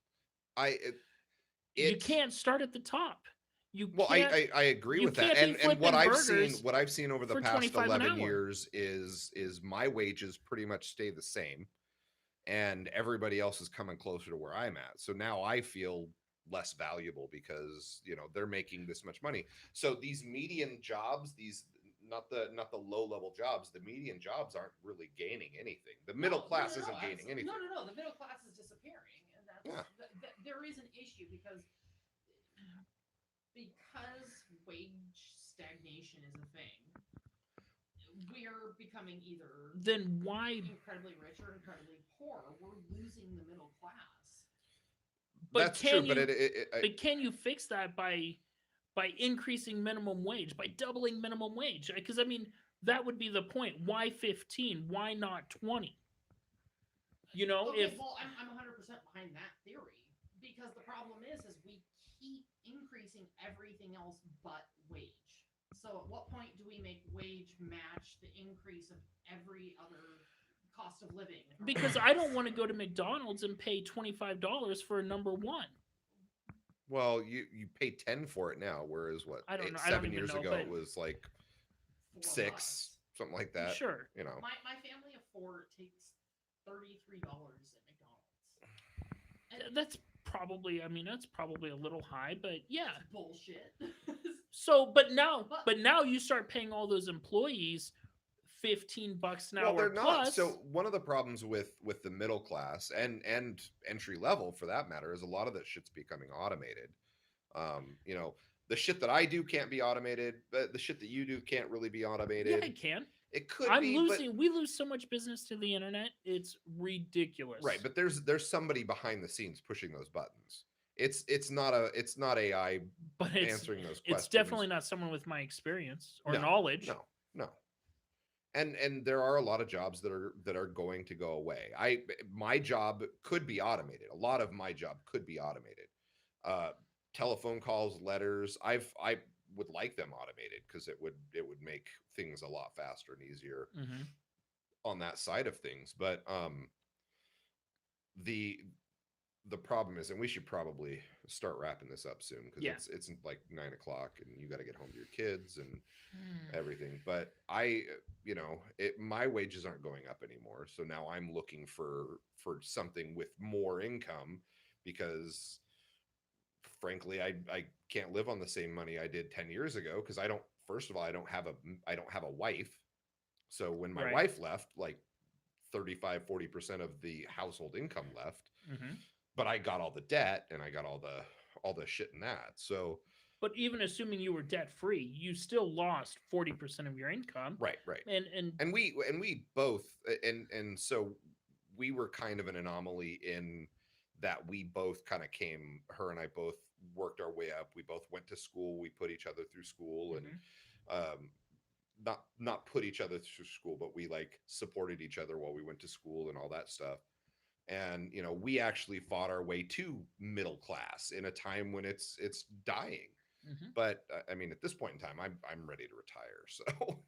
You can't start at the top. Well, can't, I agree you with that, can't be and what flipping I've seen over the for past 25 an 11 hour. years is my wages pretty much stay the same, and everybody else is coming closer to where I'm at. So now I feel less valuable because they're making this much money. So these median jobs, these not the low level jobs, the median jobs aren't really gaining anything. The middle class isn't gaining anything. No. The middle class is disappearing, and that's there is an issue because wage stagnation is a thing. We're becoming either then why incredibly rich or incredibly poor. We're losing the middle class. but That's can true, you, but but can you fix that by increasing minimum wage, by doubling minimum wage? Because I mean, that would be the point. Why 15? Why not 20? Okay, well, I'm 100% behind that theory because the problem is we keep increasing everything else but wage. So at what point do we make wage match the increase of every other cost of living? Because I don't want to go to McDonald's and pay $25 for a number one. Well, you pay 10 for it now, whereas I don't know. I 7 don't even years know, ago but- it was like $4. 6, something like that. Sure. My family of 4 takes $33 at McDonald's. That's probably, that's probably a little high, but yeah. Bullshit. So, but now you start paying all those employees $15 an hour Well, they're not. plus. So one of the problems with the middle class and entry level, for that matter, is a lot of that shit's becoming automated. The shit that I do can't be automated, but the shit that you do can't really be automated. yeah, it can. It could I'm be, losing. We lose so much business to the internet. It's ridiculous. right? But there's somebody behind the scenes pushing those buttons. It's not AI but it's answering those it's questions. definitely not someone with my experience or No, knowledge. No. And there are a lot of jobs that are going to go away. My job could be automated. A lot of my job could be automated. Telephone calls, letters. I would like them automated because it would make things a lot faster and easier Mhm. on that side of things. But the problem is, and we should probably start wrapping this up soon because Yeah. it's like 9 o'clock and you got to get home to your kids and Mm. everything. But my wages aren't going up anymore, so now I'm looking for something with more income because frankly I can't live on the same money I did 10 years ago because I don't have a wife. So when my Right. wife left, like 35-40% of the household income left, Mhm. but I got all the debt and I got all the shit in that. So But even assuming you were debt free, you still lost 40% of your income. right. And We both, and so we were kind of an anomaly in that we both kind of came, her and I both worked our way up. We both went to school. We put each other through school, and not put each other through school, but we like supported each other while we went to school and all that stuff. And we actually fought our way to middle class in a time when it's dying. Mhm. But I mean, at this point in time, I'm ready to retire. So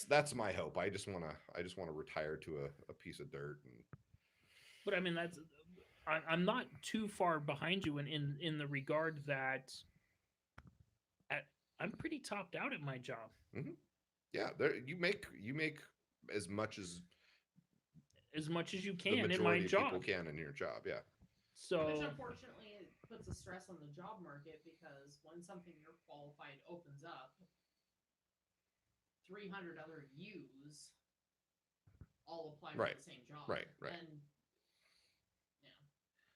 that's my hope. I just want to retire to a piece of dirt. And But I mean, I'm not too far behind you in the regard that at, I'm pretty topped out at my job. mhm. Yeah, there you make as much As much as you the can in my majority of people job. can in your job. Yeah. Which So unfortunately it puts a stress on the job market, because when something you're qualified opens up, 300 other yous all apply for Right. the same job. Right. And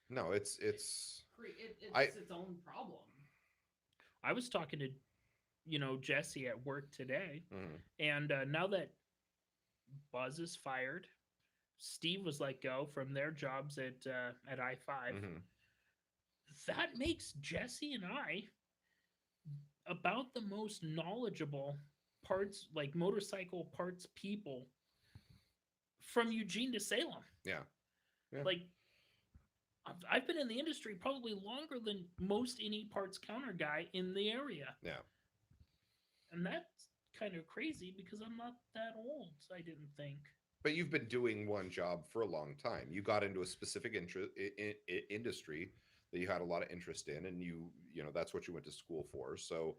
No, it's it's I- its own problem. I was talking to Jesse at work today, mhm, and now that Buzz is fired, Steve was let go from their jobs at I-5. mhm. That makes Jesse and I about the most knowledgeable parts, like motorcycle parts people from Eugene to Salem. Yeah. Yeah. Like, I've been in the industry probably longer than most any parts counter guy in the area. Yeah. And that's kind of crazy because I'm not that old, I didn't think. But you've been doing one job for a long time. You got into a specific industry that you had a lot of interest in, and that's what you went to school for. So,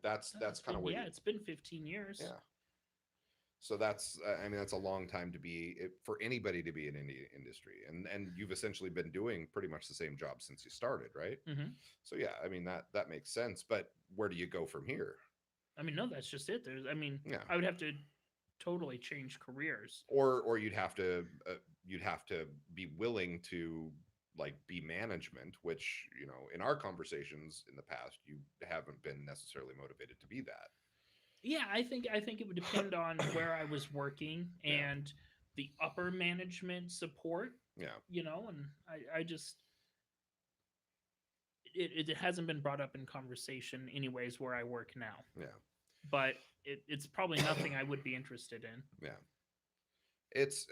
that's kind of where it's been 15 years. yeah. So that's I mean, that's a long time to be for anybody to be in any industry, and you've essentially been doing pretty much the same job since you started, right? Mhm. So yeah, I mean that makes sense. But where do you go from here? I mean, no, that's just it. Yeah. I would have to totally change careers. Or you'd have to be willing to like be management, which in our conversations in the past you haven't been necessarily motivated to be that. Yeah, I think it would depend on where I was working Yeah. and the upper management support, Yeah. and I just it hasn't been brought up in conversation anyways where I work now. Yeah. But it's probably nothing I would be interested in. Yeah. It's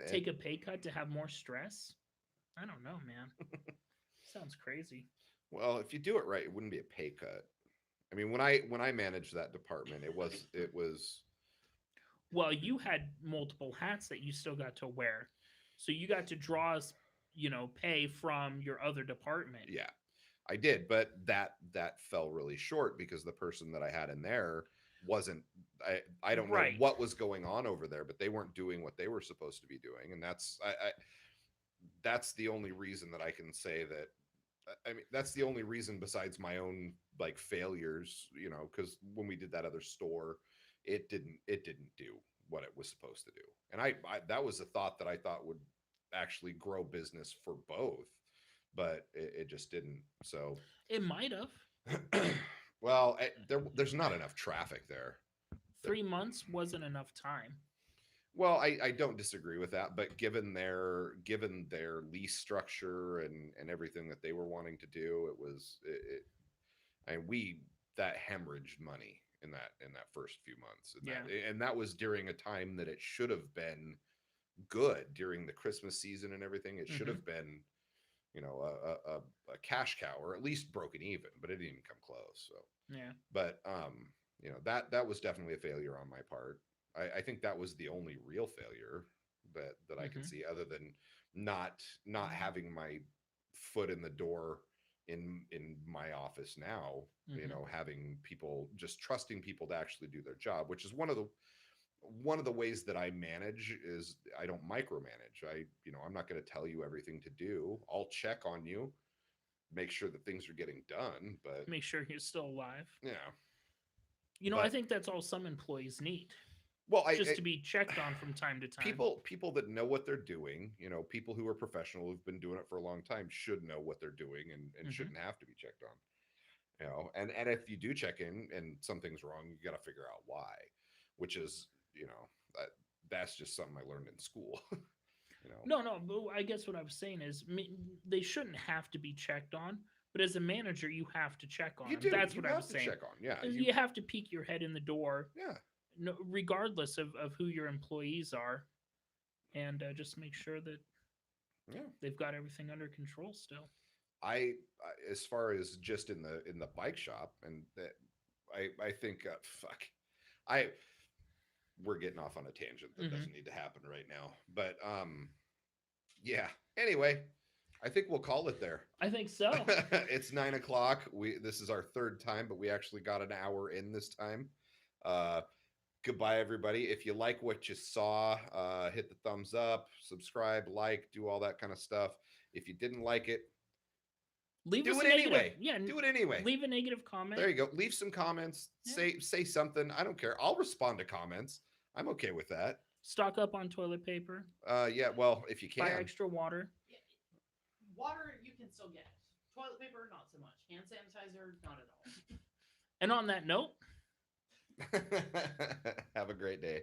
Take a pay cut to have more stress? I don't know, man. Sounds crazy. well, if you do it right, it wouldn't be a pay cut. I mean, when I managed that department, it was Well, you had multiple hats that you still got to wear. So you got to draw, pay from your other department. yeah, I did, but that fell really short because the person that I had in there wasn't I don't know Right. what was going on over there, but they weren't doing what they were supposed to be doing, and that's the only reason that I can say that. I mean, that's the only reason besides my own like failures, because when we did that other store, it didn't do what it was supposed to do, and I that was a thought that I thought would actually grow business for both, but it just didn't. So, It might have. well, there's not enough traffic there. 3 months wasn't enough time. Well, I don't disagree with that, but given their lease structure and everything that they were wanting to do, we that hemorrhaged money in that first few months, and that was during a time that it should have been good during the Christmas season and everything. It should have been, a cash cow, or at least broken even, but it didn't even come close. So, Yeah. but that was definitely a failure on my part. I think that was the only real failure that I could see, other than not having my foot in the door in my office now. Having people, just trusting people to actually do their job, which is one of the ways that I manage. Is I don't micromanage. I'm not going to tell you everything to do. I'll check on you, make sure that things are getting done, but Make sure you're still alive. yeah. I But- think that's all some employees need. Well, Just to be checked on from time to time. people that know what they're doing, people who are professional, who've been doing it for a long time, should know what they're doing, and shouldn't have to be checked on. And if you do check in and something's wrong, you got to figure out why, which is, that's just something I learned in school. You know. No, but I guess what I was saying is they shouldn't have to be checked on, but as a manager, you have to check on You them. do. That's You what I have was to saying. check on. Yeah. You have to peek your head in the door, Yeah. no, regardless of who your employees are, and just make sure that Yeah. they've got everything under control still. As far as just in the bike shop, and that I think fuck, I we're getting off on a tangent that Mhm. doesn't need to happen right now. But yeah. Anyway, I think we'll call it there. I think so. It's 9 o'clock. This is our third time, but we actually got an hour in this time. Goodbye, everybody. If you like what you saw, hit the thumbs up, subscribe, like, do all that kind of stuff. If you didn't like it, Leave do us it a negative, anyway. Yeah, Do it anyway. leave a negative comment. There you go. Leave some comments. Yeah. Say something. I don't care. I'll respond to comments. I'm okay with that. Stock up on toilet paper. Yeah. Well, if you Buy can. extra water. Yeah, water, you can still get. Toilet paper, not so much. Hand sanitizer, not at all. And on that note, Have a great day.